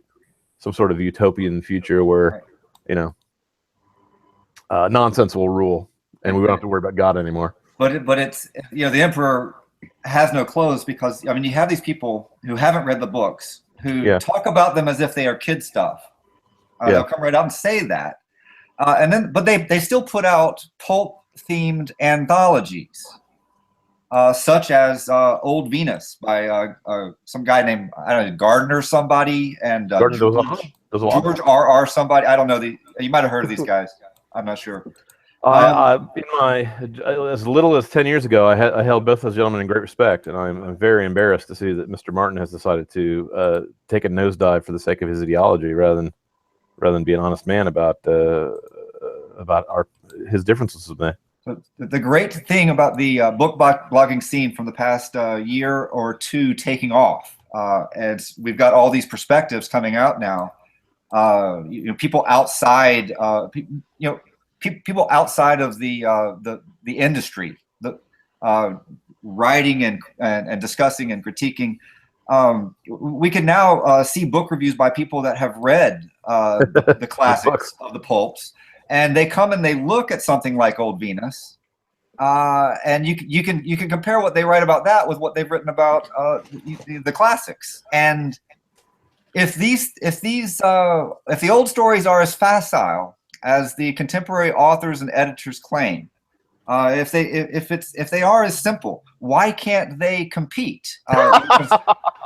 some sort of utopian future where, nonsense will rule and we don't have to worry about God anymore. But it's the emperor has no clothes, because you have these people who haven't read the books who talk about them as if they are kid stuff. They'll come right out and say that, but they still put out pulp themed anthologies, such as Old Venus by some guy named, I don't know, Gardner somebody, and George R.R. somebody. I don't know, you might have heard of these guys. I'm not sure. As little as 10 years ago, I held both those gentlemen in great respect, and I'm very embarrassed to see that Mr. Martin has decided to take a nosedive for the sake of his ideology, rather than be an honest man about his differences with me. So the great thing about the book blogging scene from the past year or two taking off, as we've got all these perspectives coming out now, people outside, people outside of the industry, writing and discussing and critiquing. We can now see book reviews by people that have read the classics of the pulps, and they come and they look at something like Old Venus, and you can compare what they write about that with what they've written about the classics. And if the old stories are as facile as the contemporary authors and editors claim, if they are as simple, why can't they compete?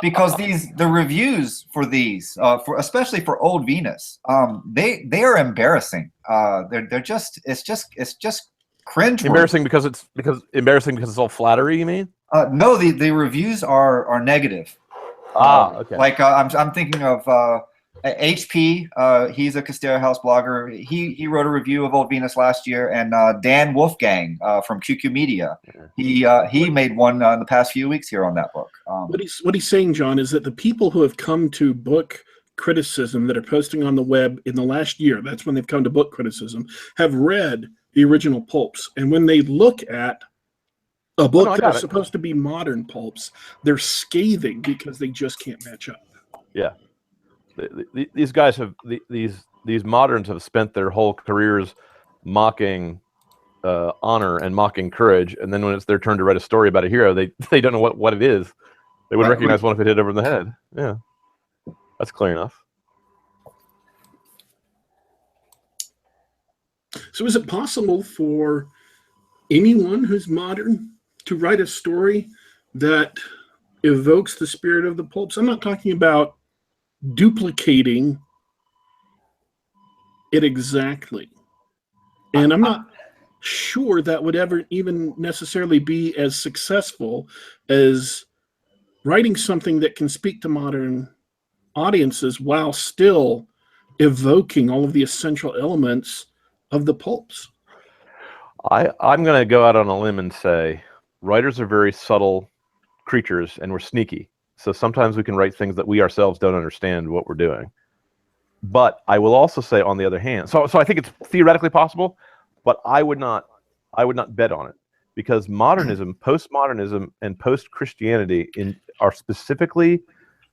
Because the reviews for these, especially for Old Venus, they are embarrassing. It's just cringe. Embarrassing because it's all flattery. You mean? No, the reviews are negative. Okay. Like I'm thinking of HP. He's a Castelia House blogger. He wrote a review of Old Venus last year, and Dan Wolfgang from QQ Media. He made one in the past few weeks here on that book. What he's saying, John, is that the people who have come to book criticism that are posting on the web in the last year, that's when they've come to book criticism, have read the original pulps, and when they look at a book that's supposed to be modern pulps, they're scathing because they just can't match up. Yeah. These guys these moderns have spent their whole careers mocking honor and mocking courage, and then when it's their turn to write a story about a hero, they don't know what it is. They wouldn't recognize one if it hit over the head. Yeah, that's clear enough. So is it possible for anyone who's modern to write a story that evokes the spirit of the pulps? I'm not talking about duplicating it exactly, and I'm not sure that would ever even necessarily be as successful as writing something that can speak to modern audiences while still evoking all of the essential elements of the pulps. I'm going to go out on a limb and say writers are very subtle creatures and we're sneaky. So sometimes we can write things that we ourselves don't understand what we're doing. But I will also say, on the other hand, so I think it's theoretically possible, but I would not bet on it, because modernism, postmodernism, and post-Christianity are specifically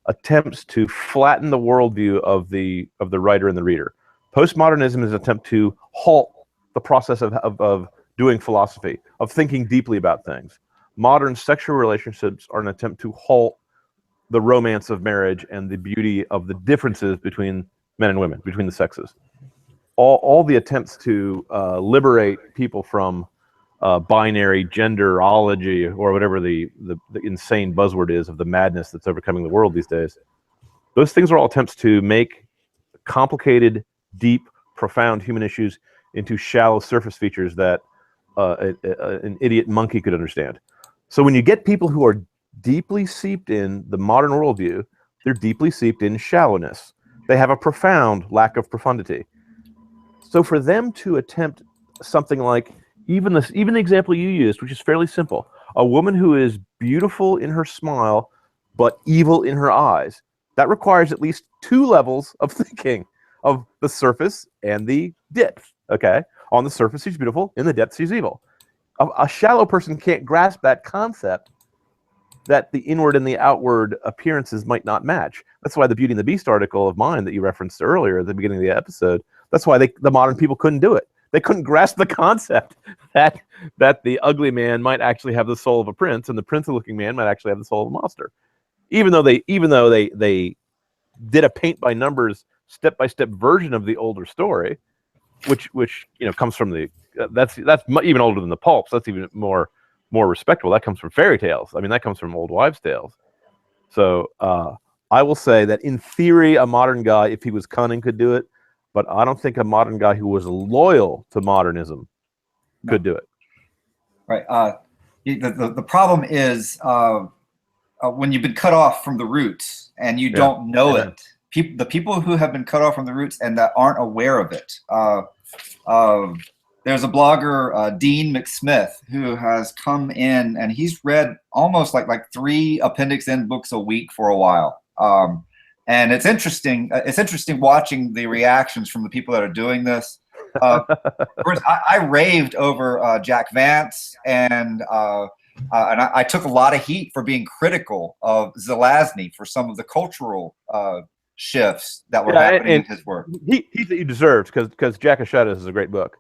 attempts to flatten the worldview of the writer and the reader. Postmodernism is an attempt to halt the process of doing philosophy, of thinking deeply about things. Modern sexual relationships are an attempt to halt the romance of marriage and the beauty of the differences between men and women, between the sexes. All the attempts to liberate people from binary genderology, or whatever the insane buzzword is of the madness that's overcoming the world these days, those things are all attempts to make complicated, deep, profound human issues into shallow surface features that an idiot monkey could understand. So when you get people who are deeply seeped in the modern worldview, they're deeply seeped in shallowness. They have a profound lack of profundity. So for them to attempt something like even the example you used, which is fairly simple, a woman who is beautiful in her smile but evil in her eyes, that requires at least 2 levels of thinking, of the surface and the depth. Okay, on the surface she's beautiful, in the depth she's evil. A shallow person can't grasp that concept, that the inward and the outward appearances might not match. That's why the Beauty and the Beast article of mine that you referenced earlier at the beginning of the episode, that's why the modern people couldn't do it. They couldn't grasp the concept that the ugly man might actually have the soul of a prince, and the prince-looking man might actually have the soul of a monster. Even though they did a paint by numbers, step-by-step version of the older story, which comes from the that's even older than the pulps. That's even more respectable. That comes from fairy tales. I mean, that comes from old wives' tales. So I will say that in theory, a modern guy, if he was cunning, could do it. But I don't think a modern guy who was loyal to modernism could do it. Right. The problem is when you've been cut off from the roots and you don't know it. The people who have been cut off from the roots and that aren't aware of it. There's a blogger, Dean McSmith, who has come in and he's read almost like 3 Appendix N books a week for a while. And it's interesting. It's interesting watching the reactions from the people that are doing this. I raved over Jack Vance, and I took a lot of heat for being critical of Zelazny for some of the cultural shifts that were happening in his work. He deserves, because Jack of Shadows is a great book.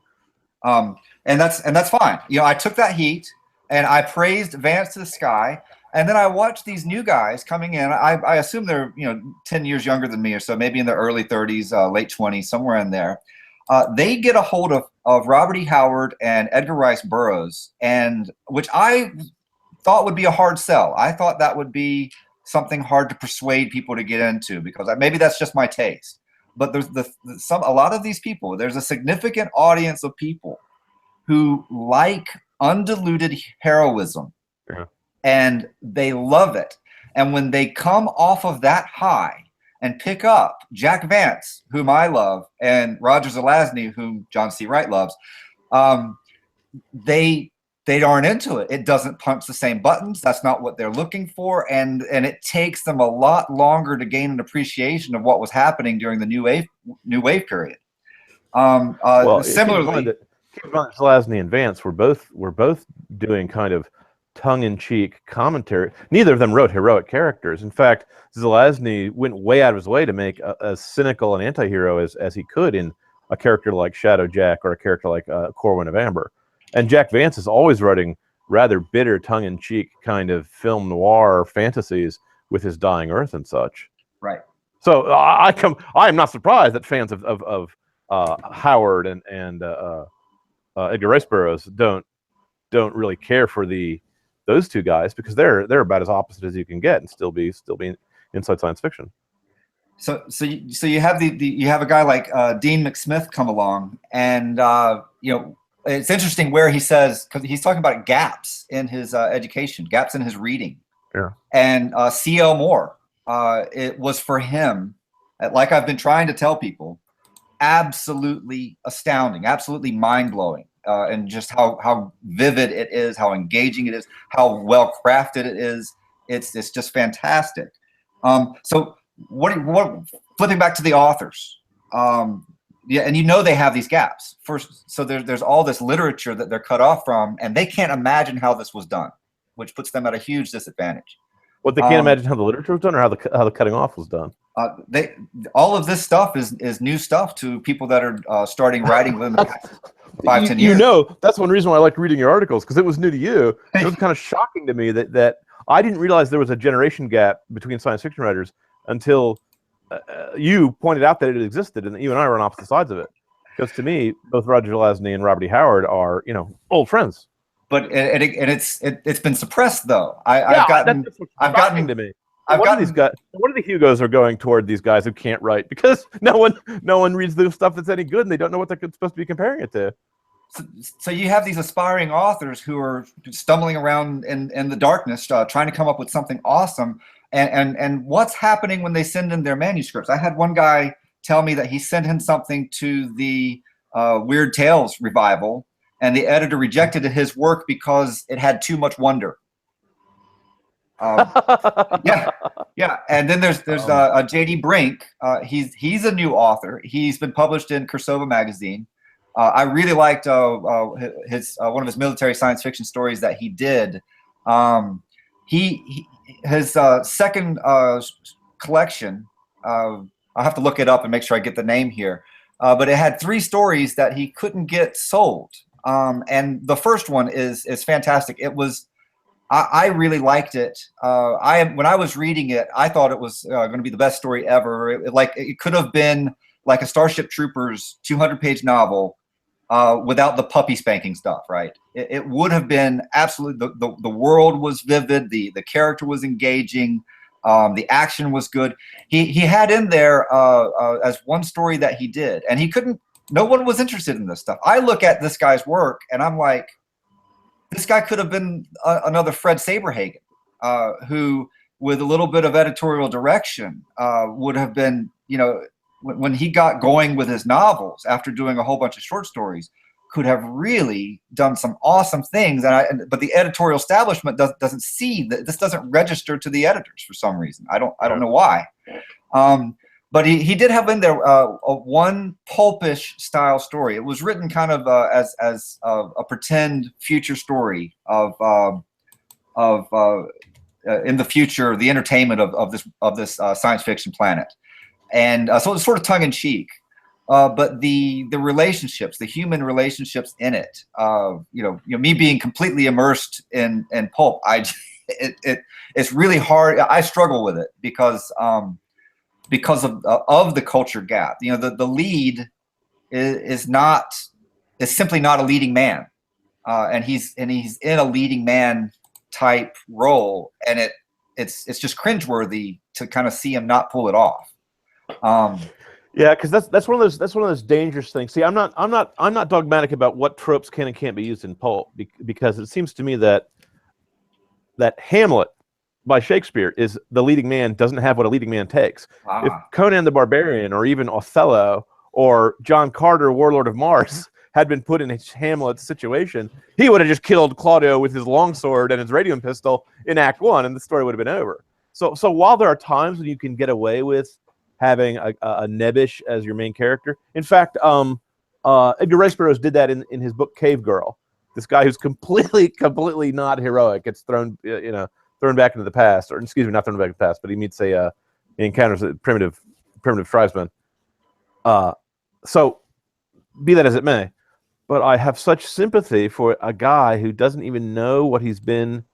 And that's fine. I took that heat and I praised Vance to the sky. And then I watched these new guys coming in. I assume they're 10 years younger than me or so, maybe in their early 30s, late 20s, somewhere in there. They get a hold of Robert E. Howard and Edgar Rice Burroughs, and which I thought would be a hard sell. I thought that would be something hard to persuade people to get into, because maybe that's just my taste. But there's a lot of these people. There's a significant audience of people who like undiluted heroism. Yeah. And they love it. And when they come off of that high and pick up Jack Vance, whom I love, and Roger Zelazny, whom John C. Wright loves, they aren't into it. It doesn't punch the same buttons. That's not what they're looking for. And it takes them a lot longer to gain an appreciation of what was happening during the New Wave period. Similarly, keep in mind that Zelazny and Vance were both doing kind of tongue-in-cheek commentary. Neither of them wrote heroic characters. In fact, Zelazny went way out of his way to make as cynical an anti-hero as he could in a character like Shadow Jack or a character like Corwin of Amber. And Jack Vance is always writing rather bitter, tongue-in-cheek kind of film noir fantasies with his dying Earth and such. Right. So I am not surprised that fans of Howard and Edgar Rice Burroughs don't really care for those two guys, because they're about as opposite as you can get and still be inside science fiction. So you have you have a guy like Dean McSmith come along, and it's interesting where he says, because he's talking about gaps in his education, gaps in his reading. Yeah. And C.L. Moore, it was for him, like I've been trying to tell people, absolutely astounding, absolutely mind-blowing, and just how vivid it is, how engaging it is, how well crafted it is. It's just fantastic. So what flipping back to the authors, yeah, and you know they have these gaps. First, so there's all this literature that they're cut off from, and they can't imagine how this was done, which puts them at a huge disadvantage. What, they can't imagine how the literature was done, or how the cutting off was done? All of this stuff is new stuff to people that are starting writing within the past 5-10 years. You know, that's one reason why I liked reading your articles, because it was new to you. It was kind of shocking to me that I didn't realize there was a generation gap between science fiction writers until you pointed out that it existed, and that you and I were on opposite sides of it. Because to me, both Roger Zelazny and Robert E. Howard are, old friends. But it's been suppressed though. I've gotten to me. These guys. What are the Hugos are going toward these guys who can't write, because no one reads the stuff that's any good, and they don't know what they're supposed to be comparing it to. So you have these aspiring authors who are stumbling around in the darkness, trying to come up with something awesome. And what's happening when they send in their manuscripts? I had one guy tell me that he sent in something to the Weird Tales revival, and the editor rejected his work because it had too much wonder. Yeah. And then there's J.D. Brink. He's a new author. He's been published in Kursova magazine. I really liked his one of his military science fiction stories that he did. His second collection. I'll have to look it up and make sure I get the name here. But it had 3 stories that he couldn't get sold. And the first one is fantastic. It was. I really liked it. When I was reading it, I thought it was going to be the best story ever. It could have been like a Starship Troopers 200-page novel without the puppy spanking stuff, right? It would have been absolutely. The world was vivid. The character was engaging. The action was good. He had in there as one story that he did, and he couldn't. No one was interested in this stuff. I look at this guy's work, and I'm like, this guy could have been another Fred Saberhagen, who, with a little bit of editorial direction, would have been, when he got going with his novels after doing a whole bunch of short stories, could have really done some awesome things. But the editorial establishment doesn't see that. This doesn't register to the editors for some reason. I don't know why. But he did have in there one pulpish style story. It was written kind of as a pretend future story of in the future, the entertainment of this science fiction planet, and so it's sort of tongue in cheek. But the relationships, the human relationships in it, me being completely immersed in Pulp, it's really hard. I struggle with it because of the culture gap. The lead is simply not a leading man, and he's in a leading man type role, and it's just cringeworthy to kind of see him not pull it off. Yeah, because that's one of those dangerous things. See, I'm not dogmatic about what tropes can and can't be used in Pulp, because it seems to me that Hamlet by Shakespeare is the leading man doesn't have what a leading man takes. If Conan the Barbarian, or even Othello, or John Carter, Warlord of Mars, had been put in Hamlet's situation, he would have just killed Claudio with his longsword and his radium pistol in Act 1, and the story would have been over. So while there are times when you can get away with having a nebbish as your main character, in fact, Edgar Rice Burroughs did that in his book Cave Girl. This guy who's completely not heroic gets thrown back into the past, or excuse me, not thrown back into the past, but he encounters a primitive tribesman. So be that as it may, but I have such sympathy for a guy who doesn't even know what he's been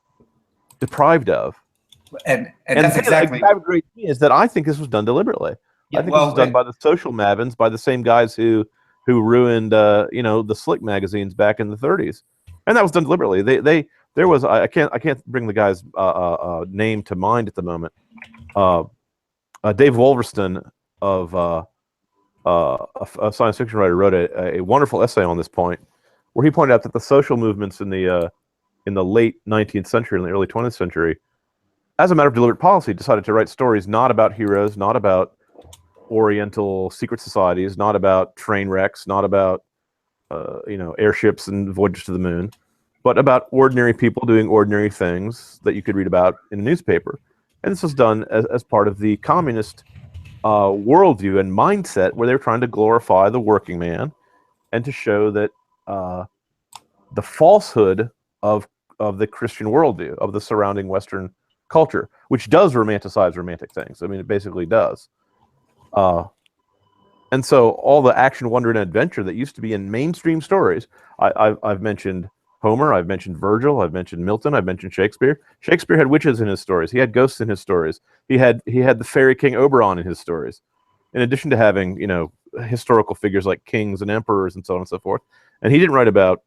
deprived of. And that's exactly what aggravates me, is that I think this was done deliberately. Yeah, I think this was done by the social mavens, by the same guys who ruined the Slick magazines back in the 30s, and that was done deliberately. There was I can't bring the guy's name to mind at the moment. Dave Wolverston of a science fiction writer wrote a wonderful essay on this point, where he pointed out that the social movements in the late 19th century and the early 20th century, as a matter of deliberate policy, decided to write stories not about heroes, not about Oriental secret societies, not about train wrecks, not about airships and voyages to the moon, but about ordinary people doing ordinary things that you could read about in a newspaper. And this was done as part of the communist worldview and mindset, where they were trying to glorify the working man and to show that the falsehood of the Christian worldview, of the surrounding Western culture, which does romanticize romantic things. I mean, it basically does. And so all the action, wonder, and adventure that used to be in mainstream stories, I've mentioned Homer, I've mentioned Virgil, I've mentioned Milton, I've mentioned Shakespeare. Shakespeare had witches in his stories. He had ghosts in his stories. He had the fairy king Oberon in his stories, in addition to having historical figures like kings and emperors and so on and so forth. And he didn't write about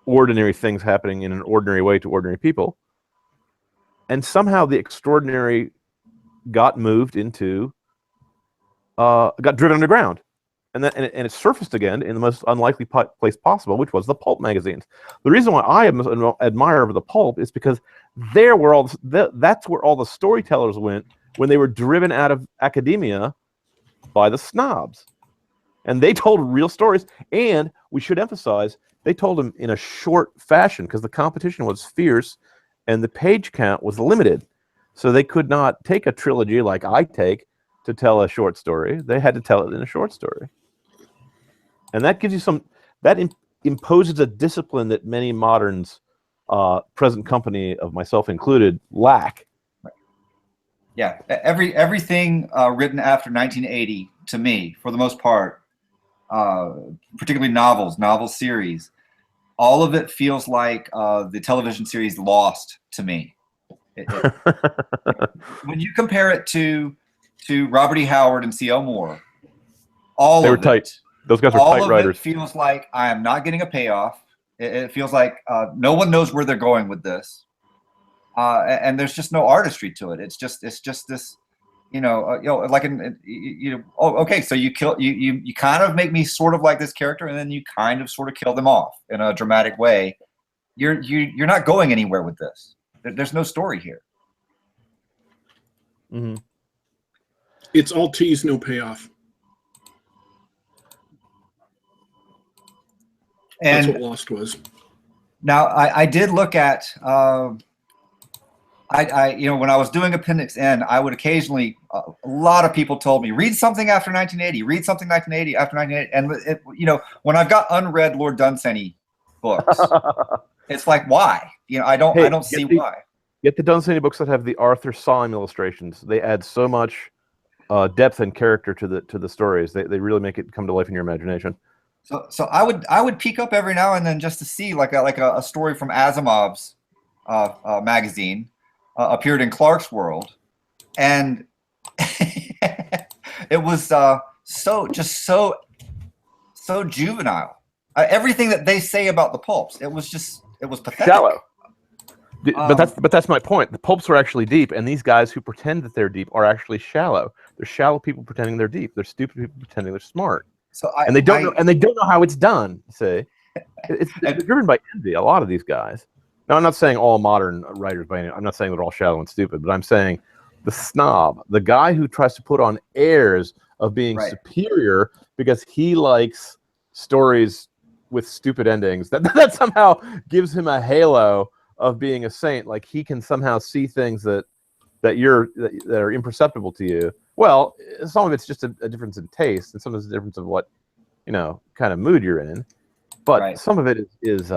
ordinary things happening in an ordinary way to ordinary people. And somehow the extraordinary got moved into, got driven underground. And it surfaced again in the most unlikely place possible, which was the pulp magazines. The reason why I am an admirer of the pulp is because that's where all the storytellers went when they were driven out of academia by the snobs. And they told real stories, and we should emphasize, they told them in a short fashion because the competition was fierce and the page count was limited. So they could not take a trilogy like I take to tell a short story. They had to tell it in a short story. And that gives you imposes a discipline that many moderns, present company of myself included, lack. Yeah, everything written after 1980, to me, for the most part, particularly novel series, all of it feels like the television series Lost to me. When you compare it to Robert E. Howard and C.L. Moore, they were tight. Those guys were tight writers. It feels like I am not getting a payoff. It feels like no one knows where they're going with this, and there's just no artistry to it. It's just this, like okay, so you kind of make me sort of like this character, and then you kind of sort of kill them off in a dramatic way. You're not going anywhere with this. There's no story here. Mm-hmm. It's all tease, no payoff. And that's what Lost was. Now, I did look at, when I was doing Appendix N, I would occasionally, a lot of people told me, read something after 1980, read something 1980 after 1980. And, when I've got unread Lord Dunsany books, it's like, why? I don't see why. Get the Dunsany books that have the Arthur Syme illustrations. They add so much depth and character to the stories. They really make it come to life in your imagination. So I would peek up every now and then just to see like a story from Asimov's magazine appeared in Clark's World, and it was so juvenile. Everything that they say about the pulps, it was pathetic. Shallow. But that's my point. The pulps are actually deep, and these guys who pretend that they're deep are actually shallow. They're shallow people pretending they're deep. They're stupid people pretending they're smart. They don't know how it's done. See, it's driven by envy. A lot of these guys. Now, I'm not saying all modern writers by any. I'm not saying they're all shallow and stupid, but I'm saying the snob, the guy who tries to put on airs of being superior because he likes stories with stupid endings. That somehow gives him a halo of being a saint. Like he can somehow see things that are imperceptible to you. Well, some of it's just a difference in taste, and some of it's a difference of what kind of mood you're in. But some of it is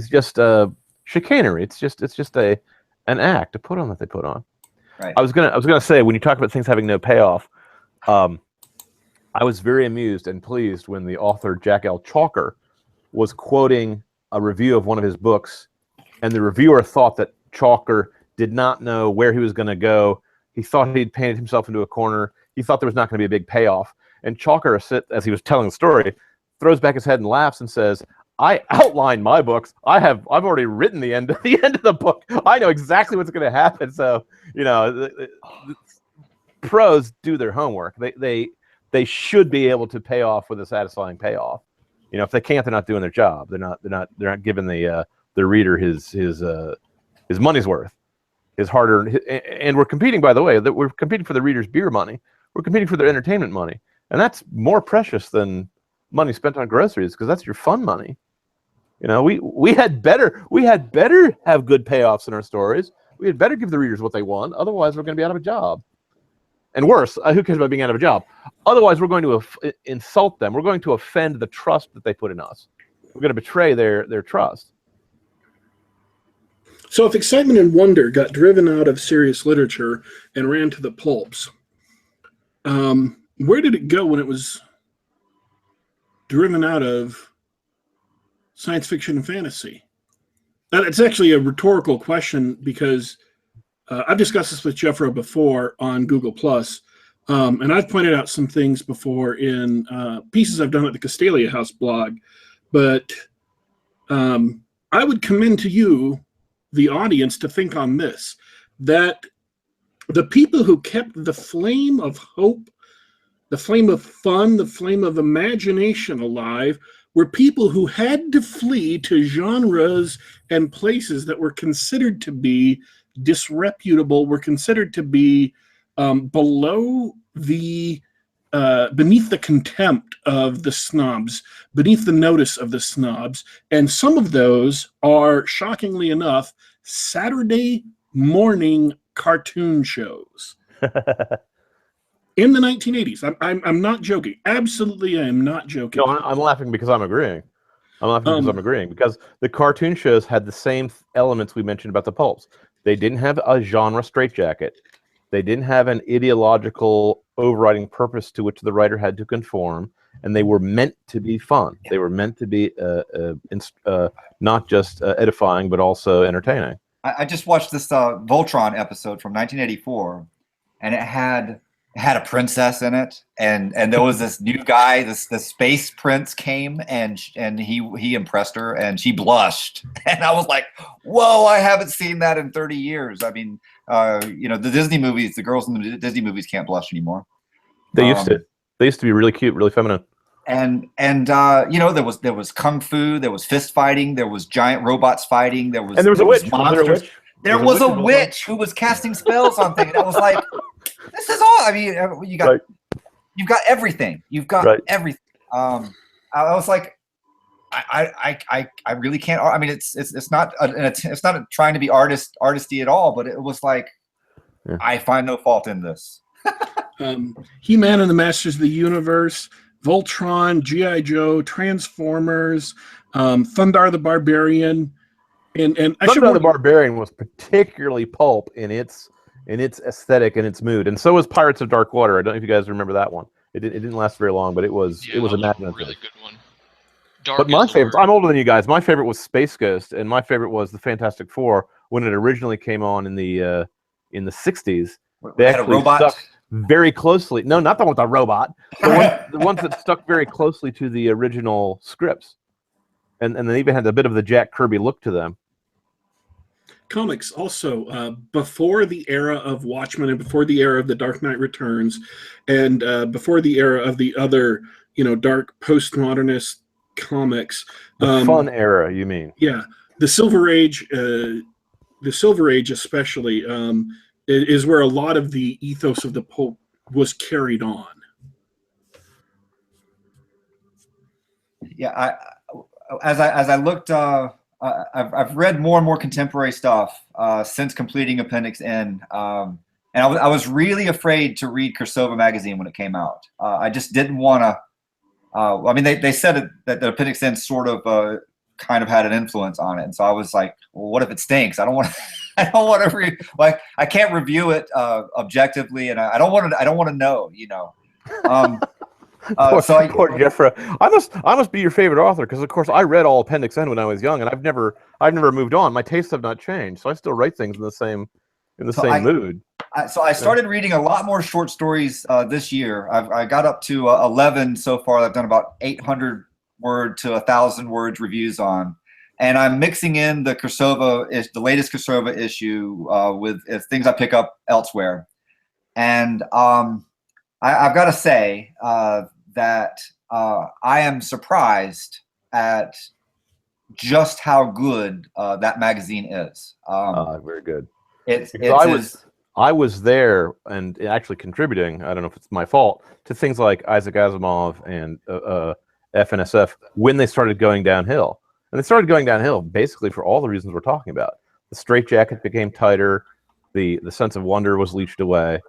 just chicanery. It's just an act, a put on that they put on. Right. I was gonna say, when you talk about things having no payoff, I was very amused and pleased when the author Jack L. Chalker was quoting a review of one of his books, and the reviewer thought that Chalker did not know where he was going to go. He thought he'd painted himself into a corner. He thought there was not going to be a big payoff. And Chalker, as he was telling the story, throws back his head and laughs and says, "I outlined my books. I've already written the end of the book. I know exactly what's going to happen." So the pros do their homework. They should be able to pay off with a satisfying payoff. You know, if they can't, they're not doing their job. They're not giving the reader his money's worth, his hard-earned. And we're competing, by the way, that we're competing for the reader's beer money. We're competing for their entertainment money, and that's more precious than money spent on groceries, because that's your fun money. You know, we had better have good payoffs in our stories. We had better give the readers what they want. Otherwise, we're going to be out of a job. And worse, who cares about being out of a job? Otherwise, we're going to insult them. We're going to offend the trust that they put in us. We're going to betray their trust. So if excitement and wonder got driven out of serious literature and ran to the pulps, where did it go when it was driven out of science fiction and fantasy? It's actually a rhetorical question, because I've discussed this with Jeffro before on Google+, and I've pointed out some things before in pieces I've done at the Castalia House blog, but I would commend to you, the audience, to think on this, that the people who kept the flame of hope, the flame of fun, the flame of imagination alive were people who had to flee to genres and places that were considered to be disreputable, were considered to be below the beneath the contempt of the snobs, beneath the notice of the snobs. And some of those are, shockingly enough, Saturday morning cartoon shows. In the 1980s. I'm not joking. Absolutely, I am not joking. No, I'm laughing because I'm agreeing. I'm laughing because I'm agreeing, because the cartoon shows had the same elements we mentioned about the pulps. They didn't have a genre straitjacket. They didn't have an ideological overriding purpose to which the writer had to conform, and they were meant to be fun. They were meant to be not just edifying, but also entertaining. I just watched this Voltron episode from 1984, and it had a princess in it, and there was this new guy, this space prince came, and he impressed her, and she blushed, and I was like, whoa, I haven't seen that in 30 years. I mean, you know, the Disney movies, the girls in the Disney movies can't blush anymore. They used to. They used to be really cute, really feminine. And you know, there was kung fu, there was fist fighting, there was giant robots fighting, there was a witch. Monsters. There was a witch who was casting spells on things. I was like, this is all. I mean, you've got everything. You've got everything. I was like, I really can't. I mean, it's not trying to be artisty at all, but it was like, I find no fault in this. He-Man and the Masters of the Universe, Voltron, G.I. Joe, Transformers, Thundar the Barbarian, and Thundar the Barbarian was particularly pulp in its aesthetic and its mood, and so was Pirates of Dark Water. I don't know if you guys remember that one. It didn't last very long, but it was imaginative. A really good one. But my favorite, I'm older than you guys. My favorite was Space Ghost, and my favorite was the Fantastic Four when it originally came on in the 60s. They had a robot stuck very closely. No, not the one with the robot. The ones that stuck very closely to the original scripts, and they even had a bit of the Jack Kirby look to them. Comics also, before the era of Watchmen and before the era of The Dark Knight Returns, and before the era of the other, dark postmodernist comics. The fun era, you mean? Yeah, the Silver Age. The Silver Age, especially, is where a lot of the ethos of the pulp was carried on. Yeah, as I looked, I've read more and more contemporary stuff since completing Appendix N, and I was really afraid to read Kursova magazine when it came out. I just didn't want to. I mean, they said that the Appendix N sort of kind of had an influence on it, and so I was like, well, what if it stinks? I don't want to. I don't want to read. Like, I can't review it objectively, and I don't want to know. Poor Jeffro. I must be your favorite author, because of course I read all Appendix N when I was young, and I've never moved on. My tastes have not changed, so I still write things in the same mood. So I started reading a lot more short stories this year. I got up to 11 so far. I've done about 800 word to 1,000 words reviews on, and I'm mixing in the latest Kursova issue with things I pick up elsewhere. And I've got to say that I am surprised at just how good that magazine is. Very good. I was there and actually contributing. I don't know if it's my fault to things like Isaac Asimov and FNSF when they started going downhill, and they started going downhill basically for all the reasons we're talking about. The straitjacket became tighter, the sense of wonder was leached away,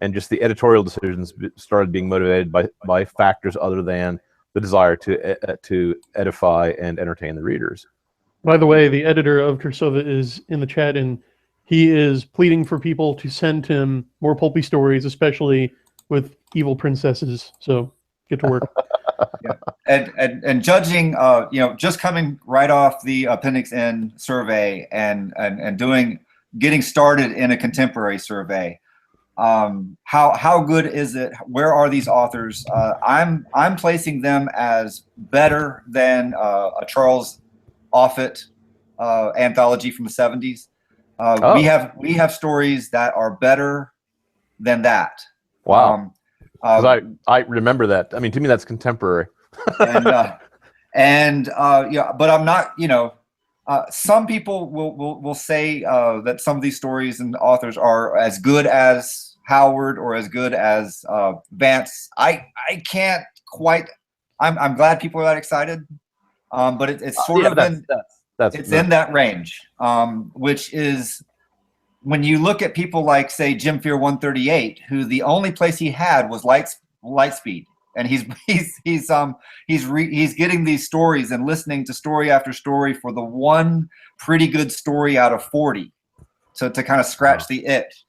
and just the editorial decisions started being motivated by factors other than the desire to edify and entertain the readers. By the way, the editor of Kursova is in the chat, and he is pleading for people to send him more pulpy stories, especially with evil princesses. So get to work. Yeah. And judging, just coming right off the Appendix N survey and getting started in a contemporary survey. How good is it? Where are these authors? I'm placing them as better than a Charles Offutt anthology from the 70s. We have stories that are better than that. Wow. I remember that. I mean, to me, that's contemporary. But I'm not. Some people will say that some of these stories and authors are as good as Howard or as good as Vance. I can't quite. I'm glad people are that excited, but it's sort of in that range, which is when you look at people like, say, Jim Fear 138, who the only place he had was Lightspeed, and he's getting these stories and listening to story after story for the one pretty good story out of 40, so to kind of scratch the itch.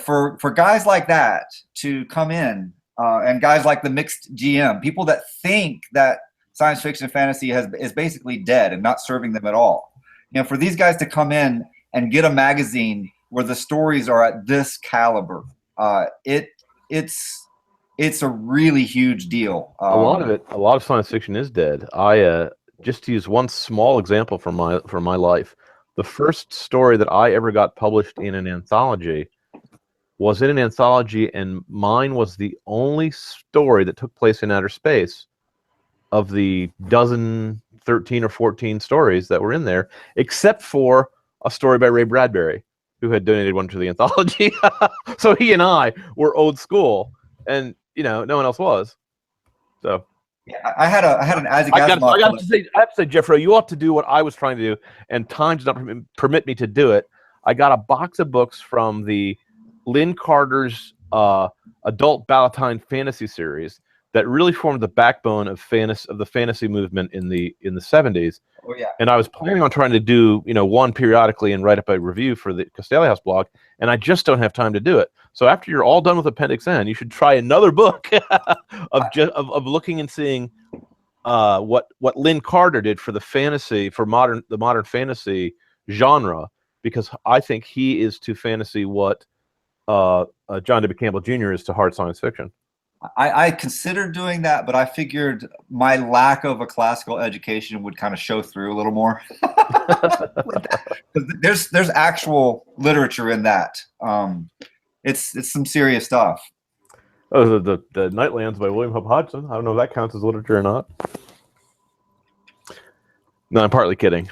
For guys like that to come in, and guys like the Mixed GM, people that think that science fiction and fantasy is basically dead and not serving them at all. For these guys to come in and get a magazine where the stories are at this caliber, it's a really huge deal. A lot of science fiction is dead. I just to use one small example from my life, the first story that I ever got published in an anthology was in an anthology, and mine was the only story that took place in outer space of the 13 or 14 stories that were in there, except for a story by Ray Bradbury, who had donated one to the anthology. So he and I were old school, and no one else was. So yeah, I had an Isaac Asimov. I have to say, Jeffro, you ought to do what I was trying to do, and time did not permit me to do it. I got a box of books from the Lynn Carter's adult Ballantine fantasy series that really formed the backbone of the fantasy movement in the 70s. Oh yeah. And I was planning on trying to do one periodically and write up a review for the Castalia House blog, and I just don't have time to do it. So after you're all done with Appendix N, you should try another book of looking and seeing what Lynn Carter did for the modern fantasy genre, because I think he is to fantasy what John W. Campbell Jr. is to hard science fiction. I considered doing that, but I figured my lack of a classical education would kind of show through a little more. There's actual literature in that. It's some serious stuff. Oh, the Nightlands by William Hope Hodgson. I don't know if that counts as literature or not. No, I'm partly kidding.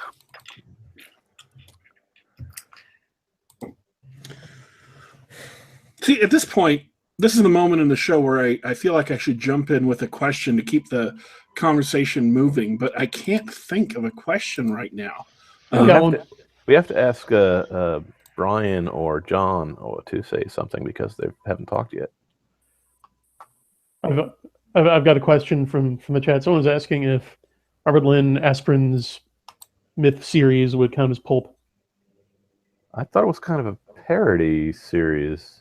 See, at this point, this is the moment in the show where I feel like I should jump in with a question to keep the conversation moving, but I can't think of a question right now. We have to ask Brian or John to say something because they haven't talked yet. I've got a question from the chat. Someone was asking if Robert Lynn Asprin's Myth series would count as pulp. I thought it was kind of a parody series.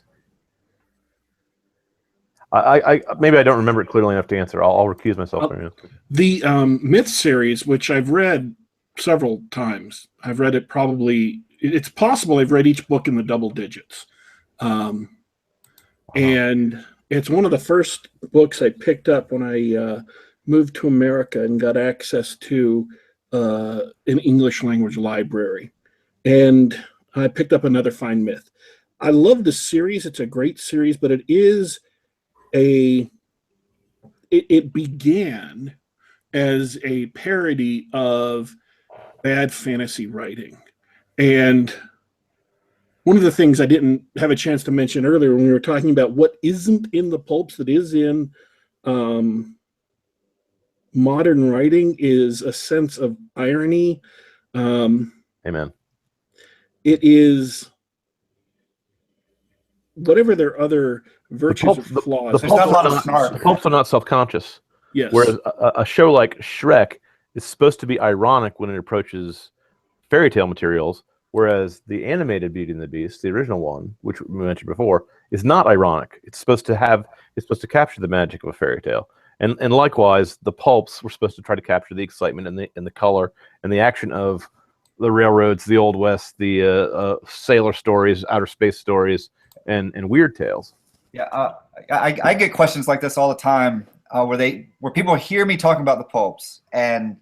I maybe I don't remember it clearly enough to answer. I'll recuse myself from it. The Myth series, which I've read several times. I've read it probably. It's possible I've read each book in the double digits, and it's one of the first books I picked up when I moved to America and got access to an English language library, and I picked up Another Fine Myth. I love the series. It's a great series, but it is it began as a parody of bad fantasy writing. And one of the things I didn't have a chance to mention earlier when we were talking about what isn't in the pulps that is in modern writing is a sense of irony. Amen. It is whatever their other virtues or flaws. There's not a lot of snark. The pulps are not self-conscious. Yes. Whereas a show like Shrek is supposed to be ironic when it approaches fairy tale materials, whereas the animated Beauty and the Beast, the original one, which we mentioned before, is not ironic. It's supposed to capture the magic of a fairy tale. And likewise, the pulps were supposed to try to capture the excitement and the color and the action of the railroads, the Old West, the sailor stories, outer space stories, and weird tales. Yeah, I get questions like this all the time, where people hear me talking about the pulps and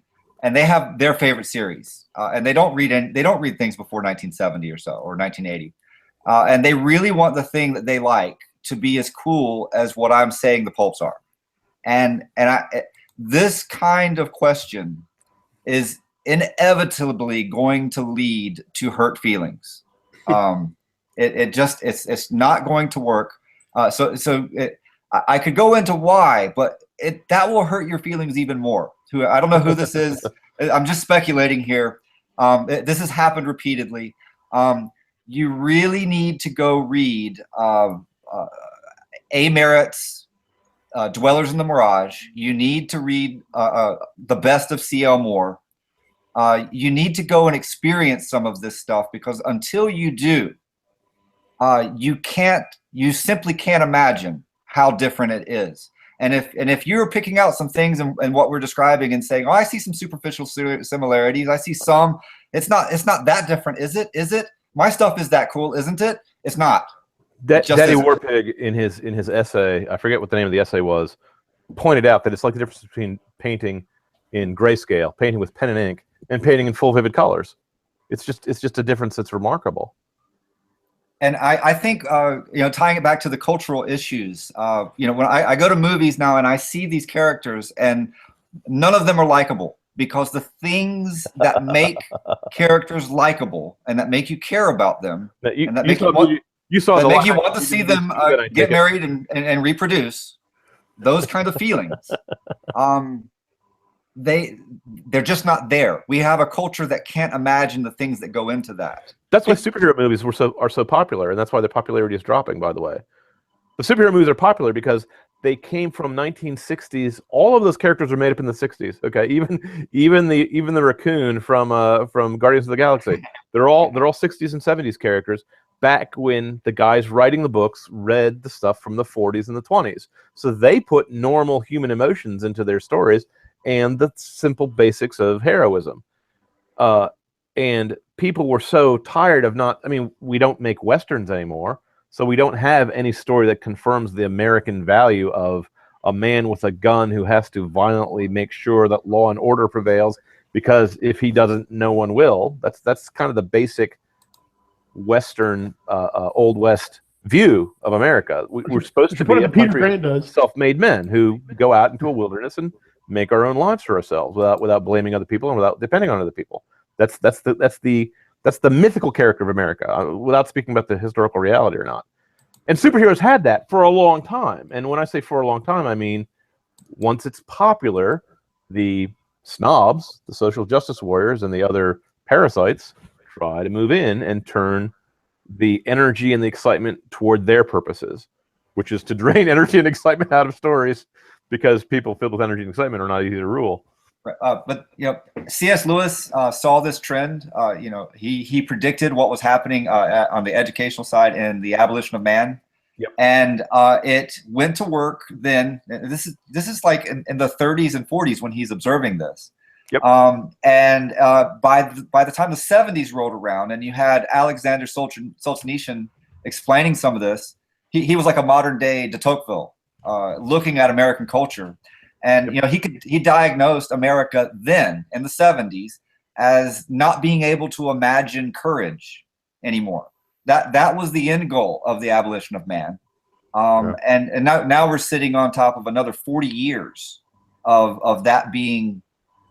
they have their favorite series, and they don't read things before 1970 or so, or 1980, and they really want the thing that they like to be as cool as what I'm saying the pulps are, and this kind of question is inevitably going to lead to hurt feelings. It's not going to work. I could go into why, but that will hurt your feelings even more. I don't know who this is. I'm just speculating here. This has happened repeatedly. You really need to go read A. Merritt's Dwellers in the Mirage. You need to read the best of C.L. Moore. You need to go and experience some of this stuff, because until you do, you simply can't imagine how different it is. And if you're picking out some things in what we're describing and saying, oh, I see some superficial similarities, I see some, it's not that different, is it? Is it? My stuff is that cool, isn't it? It's not. Daddy Warpig in his essay, I forget what the name of the essay was, pointed out that it's like the difference between painting in grayscale, painting with pen and ink, and painting in full vivid colors. It's just a difference that's remarkable. And I think, tying it back to the cultural issues, when I go to movies now and I see these characters, and none of them are likable, because the things that make characters likable and that make you care about them, and that make you want to see them get married and reproduce, those kind of feelings, they're just not there. We have a culture that can't imagine the things that go into that. That's why superhero movies are so popular, and that's why their popularity is dropping, by the way. The superhero movies are popular because they came from 1960s. All of those characters were made up in the 60s. Okay, even the raccoon from Guardians of the Galaxy. They're all 60s and 70s characters back when the guys writing the books read the stuff from the 40s and the 20s. So they put normal human emotions into their stories and the simple basics of heroism. And people were so tired of we don't make Westerns anymore, so we don't have any story that confirms the American value of a man with a gun who has to violently make sure that law and order prevails, because if he doesn't, no one will. That's kind of the basic Western, Old West view of America. We're supposed to be a country of self-made men who go out into a wilderness and make our own lives for ourselves without blaming other people and without depending on other people. That's the mythical character of America, without speaking about the historical reality or not. And superheroes had that for a long time. And when I say for a long time, I mean once it's popular, the snobs, the social justice warriors, and the other parasites try to move in and turn the energy and the excitement toward their purposes, which is to drain energy and excitement out of stories, because people filled with energy and excitement are not easy to rule. But C.S. Lewis saw this trend. He predicted what was happening on the educational side in The Abolition of Man. Yep. And it went to work then. This is like in the 30s and 40s when he's observing this. Yep. And by the time the 70s rolled around, and you had Alexander Solzhenitsyn explaining some of this, he was like a modern day de Tocqueville, looking at American culture. And he diagnosed America then in the 70s as not being able to imagine courage anymore. That was the end goal of The Abolition of Man. And now we're sitting on top of another 40 years of that being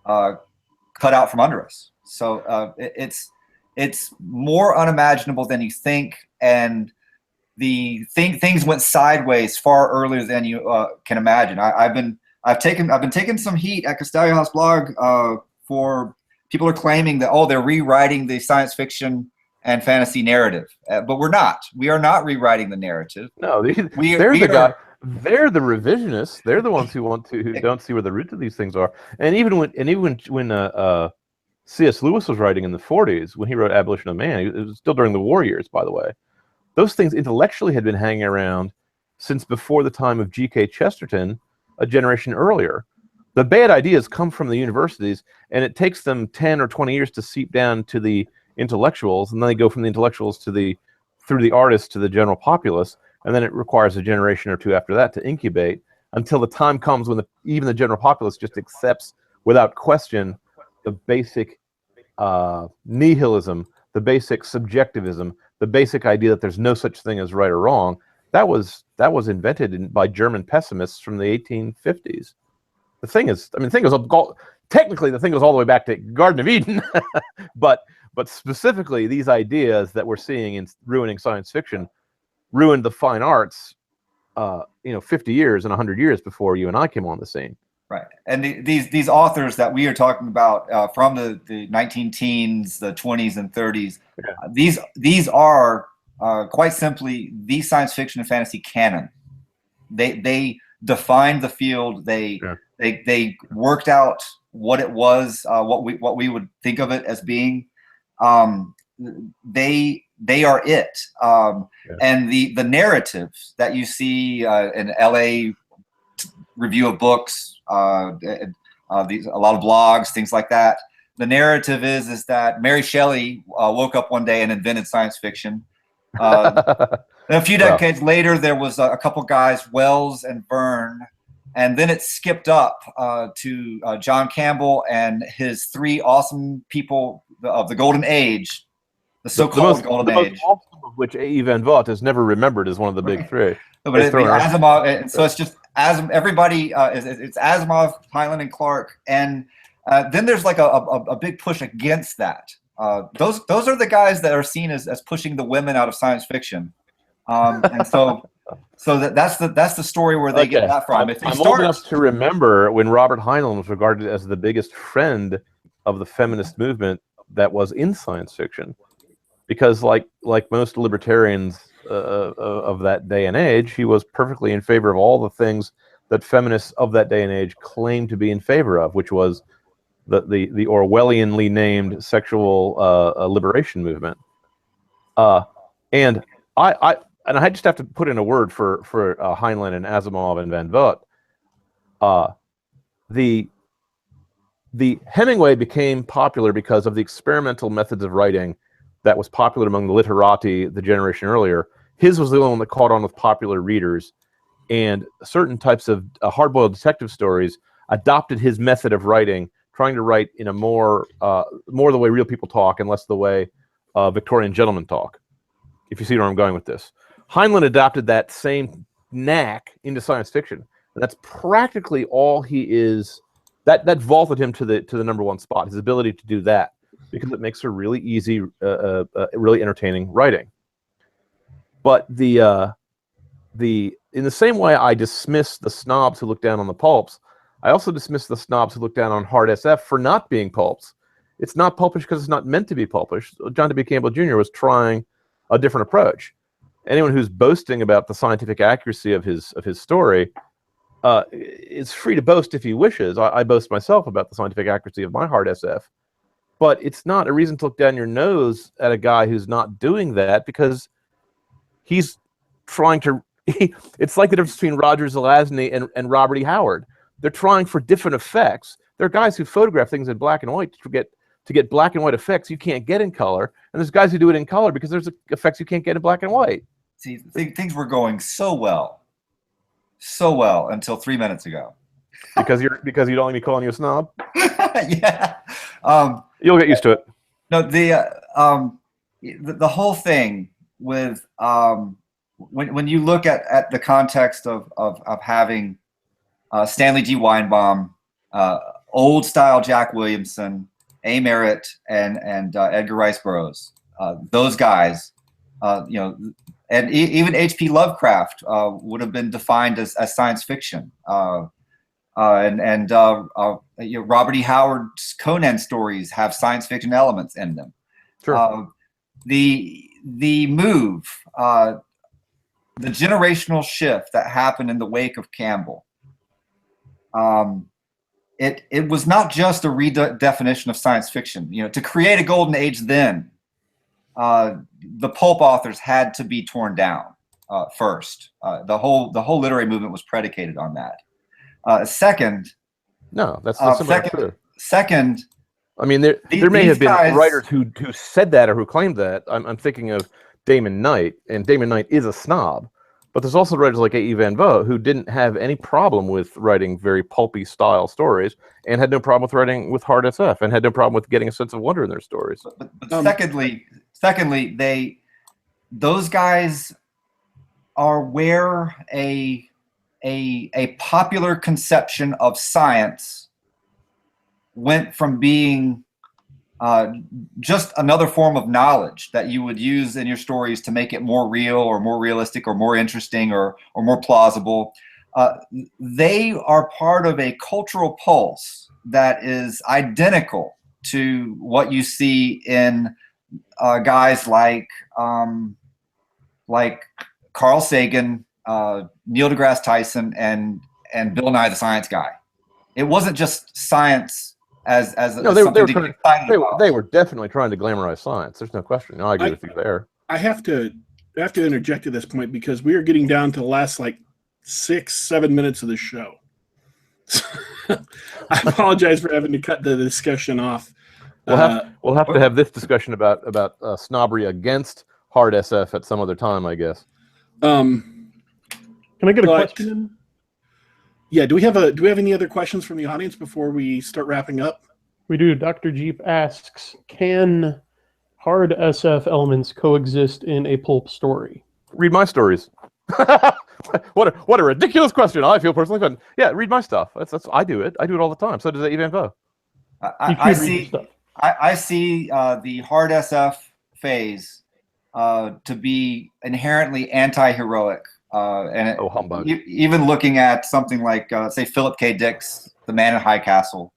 cut out from under us. So it's more unimaginable than you think, and things went sideways far earlier than you can imagine. I've been taking some heat at Castalia House blog for people are claiming that they're rewriting the science fiction and fantasy narrative, but we're not. We are not rewriting the narrative. No, they're the revisionists. They're the ones who don't see where the roots of these things are. And even when C.S. Lewis was writing in the 40s, when he wrote Abolition of Man, it was still during the war years, by the way. Those things intellectually had been hanging around since before the time of G.K. Chesterton, a generation earlier. The bad ideas come from the universities, and it takes them 10 or 20 years to seep down to the intellectuals, and then they go from the intellectuals through the artists to the general populace, and then it requires a generation or two after that to incubate until the time comes when even the general populace just accepts without question the basic nihilism, the basic subjectivism, the basic idea that there's no such thing as right or wrong. That was invented by German pessimists from the 1850s. Technically the thing goes all the way back to Garden of Eden, but specifically these ideas that we're seeing in ruining science fiction ruined the fine arts 50 years and 100 years before you and I came on the scene. Right. And these authors that we are talking about from the 19 teens, the 20s and 30s, these are quite simply the science fiction and fantasy canon. They defined the field. They worked out what it was, what we would think of it as being. They are it. And the narratives that you see in LA Review of Books, a lot of blogs, things like that. The narrative is that Mary Shelley woke up one day and invented science fiction. A few decades later, there was a couple guys, Wells and Verne, and then it skipped up to John Campbell and his three awesome people of the Golden Age, the so-called Golden Age. Most awesome of which A.E. Van Vogt is never remembered as one of the big three. But Asimov, and so it's just everybody. It's Asimov, Heinlein, and Clarke, and then there's like a big push against that. Those are the guys that are seen as pushing the women out of science fiction, and so that's the story where they get that from. I'm old enough to remember when Robert Heinlein was regarded as the biggest friend of the feminist movement that was in science fiction, because like most libertarians of that day and age, he was perfectly in favor of all the things that feminists of that day and age claimed to be in favor of, which was the Orwellianly named sexual liberation movement. And I just have to put in a word for Heinlein and Asimov and Van Vogt. The Hemingway became popular because of the experimental methods of writing that was popular among the literati the generation earlier. His was the only one that caught on with popular readers, and certain types of hard-boiled detective stories adopted his method of writing, trying to write in a more the way real people talk and less the way Victorian gentlemen talk, if you see where I'm going with this. Heinlein adopted that same knack into science fiction, and that's practically all he is. That vaulted him to the #1 spot, his ability to do that, because it makes for really easy, really entertaining writing. But in the same way I dismiss the snobs who look down on the pulps, I also dismiss the snobs who look down on hard SF for not being pulps. It's not pulpish because it's not meant to be pulpish. John W. Campbell Jr. was trying a different approach. Anyone who's boasting about the scientific accuracy of his story is free to boast if he wishes. I boast myself about the scientific accuracy of my hard SF. But it's not a reason to look down your nose at a guy who's not doing that, because he's trying to... It's like the difference between Roger Zelazny and Robert E. Howard. They're trying for different effects. There are guys who photograph things in black and white to get black and white effects you can't get in color. And there's guys who do it in color because there's effects you can't get in black and white. See, things were going so well until 3 minutes ago. Because you don't like me calling you a snob? Yeah. You'll get used to it. No, the whole thing with when you look at the context of having Stanley G. Weinbaum, old style Jack Williamson, A. Merritt, and Edgar Rice Burroughs, those guys, and even H.P. Lovecraft would have been defined as science fiction. Robert E. Howard's Conan stories have science fiction elements in them. Sure. The move, the generational shift that happened in the wake of Campbell, it was not just a redefinition of science fiction. To create a golden age then, the pulp authors had to be torn down first. The whole literary movement was predicated on that. Second, no, that's true. Second, I mean, there may have been guys, writers who said that or who claimed that. I'm thinking of Damon Knight, and Damon Knight is a snob. But there's also writers like A.E. Van Vogt who didn't have any problem with writing very pulpy style stories, and had no problem with writing with hard SF, and had no problem with getting a sense of wonder in their stories. But secondly, those guys are where a popular conception of science went from being just another form of knowledge that you would use in your stories to make it more real or more realistic or more interesting or more plausible. They are part of a cultural pulse that is identical to what you see in guys like Carl Sagan, Neil deGrasse Tyson, and Bill Nye the Science Guy. It wasn't just science as no, they were definitely trying to glamorize science. There's no question. No, I agree with you there. I have to interject at this point because we are getting down to the last 6-7 minutes of the show. I apologize for having to cut the discussion off. We'll have to have this discussion about snobbery against hard SF at some other time, I guess. Can I get a question in? Yeah, do we have any other questions from the audience before we start wrapping up? We do. Dr. Jeep asks, can hard SF elements coexist in a pulp story? Read my stories. What a ridiculous question. I feel personally fun. Yeah, read my stuff. That's I do it. I do it all the time. So does A. Van Vogt. I see the hard SF phase to be inherently anti-heroic. Humbug. Even looking at something like, say, Philip K. Dick's The Man in High Castle,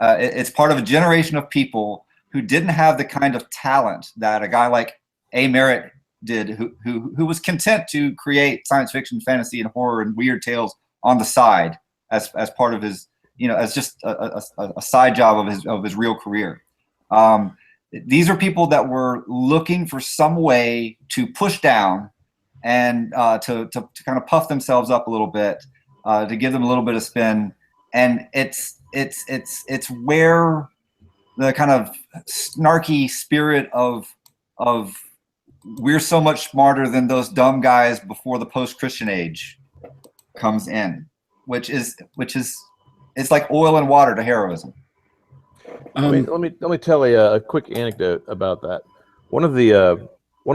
it's part of a generation of people who didn't have the kind of talent that a guy like A. Merritt did, who was content to create science fiction, fantasy, and horror and weird tales on the side as part of his, as just a side job of his real career. These are people that were looking for some way to push down and to kind of puff themselves up a little bit, to give them a little bit of spin, and it's where the kind of snarky spirit of we're so much smarter than those dumb guys before the post-Christian age comes in, which is it's like oil and water to heroism. Let me tell you a quick anecdote about that. One of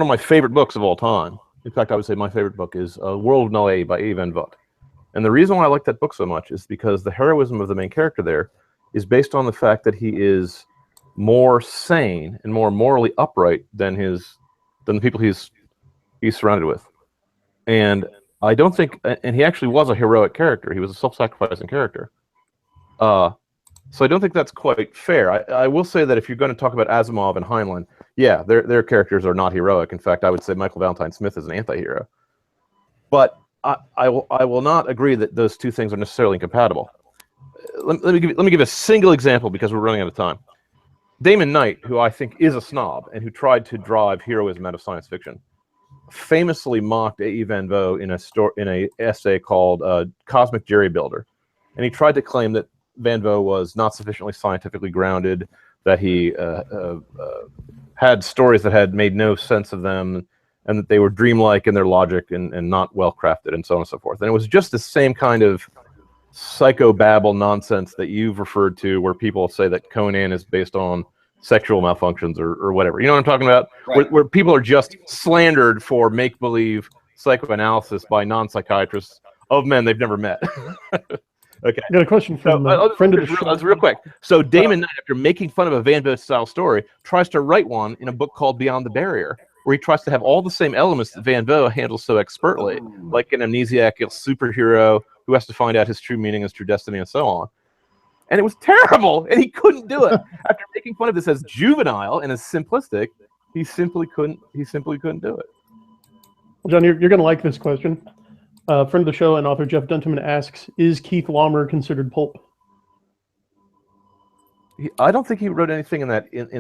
my favorite books of all time. In fact, I would say my favorite book is World of Noé by A. Van Vogt. And the reason why I like that book so much is because the heroism of the main character there is based on the fact that he is more sane and more morally upright than the people he's surrounded with. And I don't think, and he actually was a heroic character. He was a self-sacrificing character. So I don't think that's quite fair. I will say that if you're going to talk about Asimov and Heinlein, yeah, their characters are not heroic. In fact, I would say Michael Valentine Smith is an anti-hero. But I will not agree that those two things are necessarily incompatible. Let me give a single example because we're running out of time. Damon Knight, who I think is a snob and who tried to drive heroism out of science fiction, famously mocked A.E. Van Vogt in a essay called Cosmic Jerry Builder. And he tried to claim that Van Vogt was not sufficiently scientifically grounded, that he had stories that had made no sense of them, and that they were dreamlike in their logic and not well crafted, and so on and so forth. And it was just the same kind of psychobabble nonsense that you've referred to, where people say that Conan is based on sexual malfunctions or whatever. You know what I'm talking about? Right. Where people are just slandered for make-believe psychoanalysis by non-psychiatrists of men they've never met. Okay. I got a question from a friend of the show. Real quick. So Damon Knight, after making fun of a Van Vogt style story, tries to write one in a book called Beyond the Barrier, where he tries to have all the same elements that Van Vogt handles so expertly, like an amnesiac superhero who has to find out his true meaning, his true destiny, and so on. And it was terrible, and he couldn't do it. After making fun of this as juvenile and as simplistic, he simply couldn't do it. Well, John, you're going to like this question. Friend of the show and author Jeff Dunteman asks, is Keith Laumer considered pulp? I don't think he wrote anything in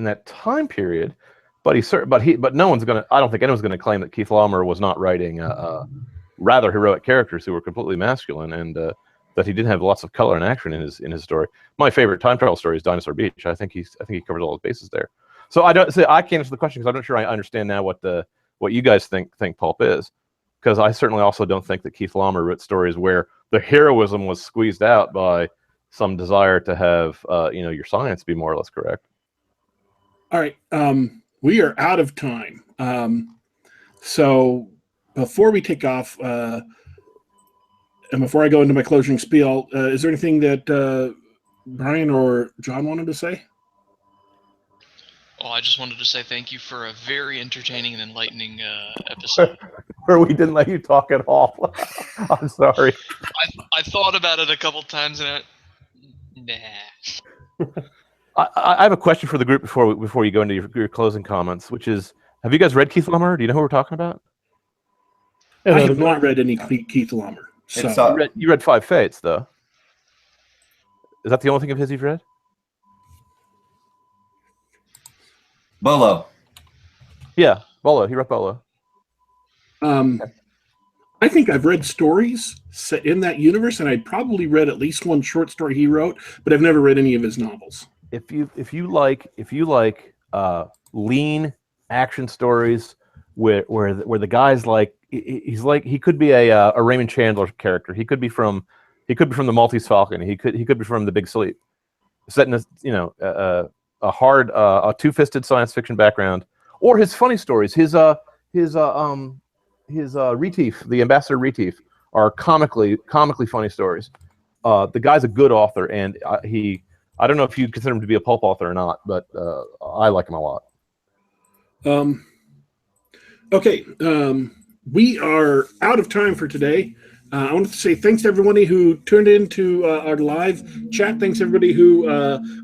that time period, but no one's gonna. I don't think anyone's gonna claim that Keith Laumer was not writing rather heroic characters who were completely masculine, and that he did have lots of color and action in his story. My favorite time travel story is Dinosaur Beach. I think he covers all his bases there. So I can't answer the question because I'm not sure I understand now what you guys think pulp is. Because I certainly also don't think that Keith Laumer wrote stories where the heroism was squeezed out by some desire to have your science be more or less correct. All right, we are out of time. So before we take off, and before I go into my closing spiel, is there anything that Brian or John wanted to say? Oh, I just wanted to say thank you for a very entertaining and enlightening episode. Where we didn't let you talk at all. I'm sorry. I thought about it a couple times and nah. I have a question for the group before you go into your closing comments, which is, have you guys read Keith Laumer? Do you know who we're talking about? I have not read any Keith Laumer. So. You read Five Fates, though. Is that the only thing of his you've read? Bolo. Yeah, Bolo. He wrote Bolo. I think I've read stories set in that universe, and I'd probably read at least one short story he wrote, but I've never read any of his novels. If you like lean action stories where the guy's he could be a Raymond Chandler character. He could be from the Maltese Falcon. He could be from The Big Sleep. Set in a hard two-fisted science fiction background, or his funny stories. His Retief, the Ambassador Retief, are comically funny stories. The guy's a good author, and I don't know if you'd consider him to be a pulp author or not, but I like him a lot. Okay, we are out of time for today. I wanted to say thanks to everybody who tuned into our live chat. Thanks to everybody who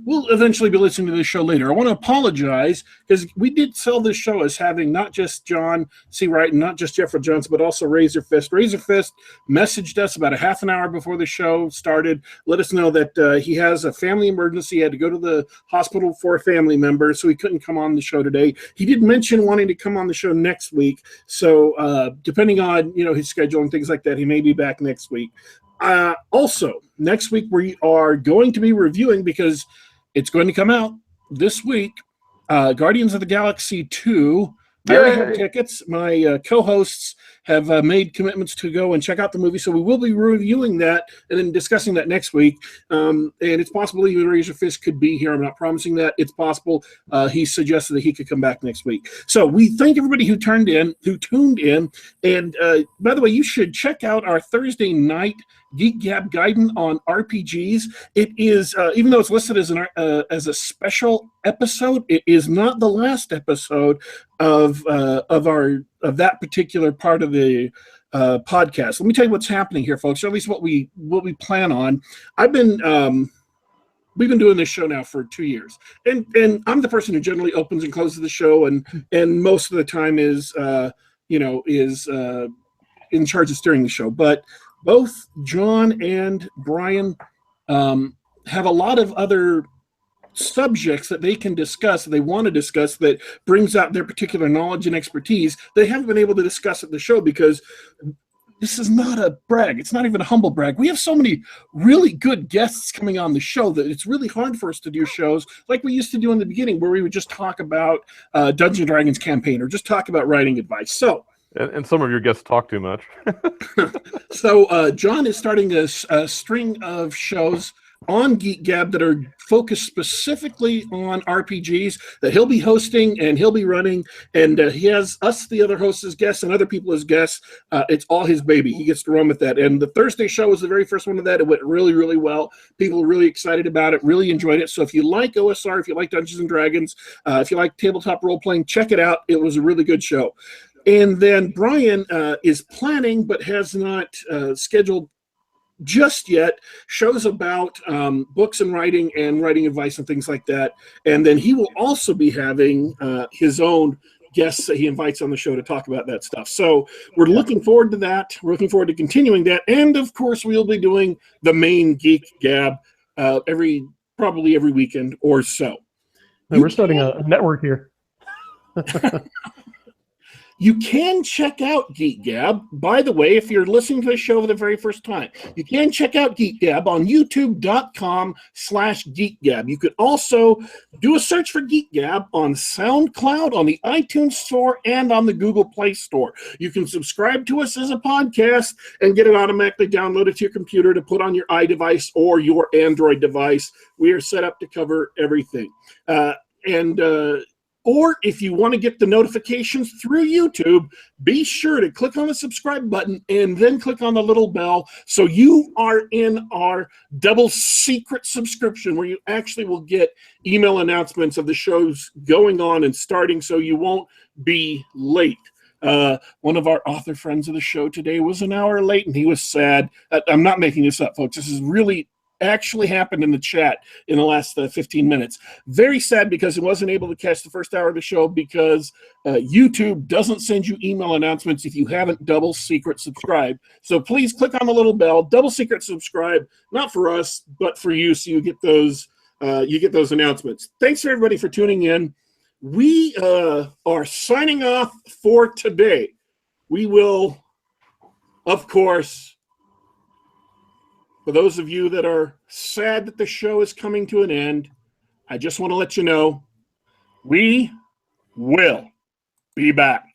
will eventually be listening to this show later. I want to apologize because we did sell this show as having not just John C. Wright and not just Jeffro Johnson, but also Razorfist. Razorfist messaged us about a half an hour before the show started, let us know that he has a family emergency. He had to go to the hospital for a family member, so he couldn't come on the show today. He did mention wanting to come on the show next week, so depending on his schedule and things like that, he may be back next week. Also, next week we are going to be reviewing, because it's going to come out this week, Guardians of the Galaxy 2. I already have tickets. My co-hosts have made commitments to go and check out the movie, so we will be reviewing that and then discussing that next week. And it's possible even Razorfist could be here. I'm not promising that. It's possible. He suggested that he could come back next week. So we thank everybody who tuned in. And by the way, you should check out our Thursday night Geek Gab guidance on RPGs. It is, even though it's listed as a special episode, it is not the last episode of that particular part of the podcast. Let me tell you what's happening here, folks, or at least what we plan on. We've been doing this show now for 2 years, and I'm the person who generally opens and closes the show, and most of the time is in charge of steering the show. But both John and Brian have a lot of other subjects that they can discuss, that they want to discuss, that brings out their particular knowledge and expertise. They haven't been able to discuss at the show because this is not a brag. It's not even a humble brag. We have so many really good guests coming on the show that it's really hard for us to do shows like we used to do in the beginning, where we would just talk about Dungeons & Dragons campaign or just talk about writing advice. So, and some of your guests talk too much. So John is starting a string of shows on Geek Gab that are focused specifically on RPGs that he'll be hosting and he'll be running. And he has us, the other hosts, as guests and other people as guests. It's all his baby. He gets to run with that. And the Thursday show was the very first one of that. It went really, really well. People were really excited about it, really enjoyed it. So if you like OSR, if you like Dungeons and Dragons, if you like tabletop role playing, check it out. It was a really good show. And then Brian is planning, but has not scheduled just yet, shows about books and writing advice and things like that. And then he will also be having his own guests that he invites on the show to talk about that stuff. So we're looking forward to that. We're looking forward to continuing that. And of course, we'll be doing the main Geek Gab probably every weekend or so. And we're starting a network here. You can check out Geek Gab. By the way, if you're listening to the show for the very first time, you can check out Geek Gab on youtube.com/geekgab. You could also do a search for Geek Gab on SoundCloud, on the iTunes Store, and on the Google Play Store. You can subscribe to us as a podcast and get it automatically downloaded to your computer to put on your iDevice or your Android device. We are set up to cover everything. Or if you want to get the notifications through YouTube, be sure to click on the subscribe button and then click on the little bell so you are in our double secret subscription where you actually will get email announcements of the shows going on and starting so you won't be late. One of our author friends of the show today was an hour late and he was sad. I'm not making this up, folks. This is really actually happened in the chat in the last 15 minutes. Very sad because he wasn't able to catch the first hour of the show because YouTube doesn't send you email announcements if you haven't double secret subscribed. So please click on the little bell, double secret subscribe, not for us, but for you, so you get those announcements. Thanks everybody for tuning in. We are signing off for today. We will, of course, for those of you that are sad that the show is coming to an end, I just want to let you know we will be back.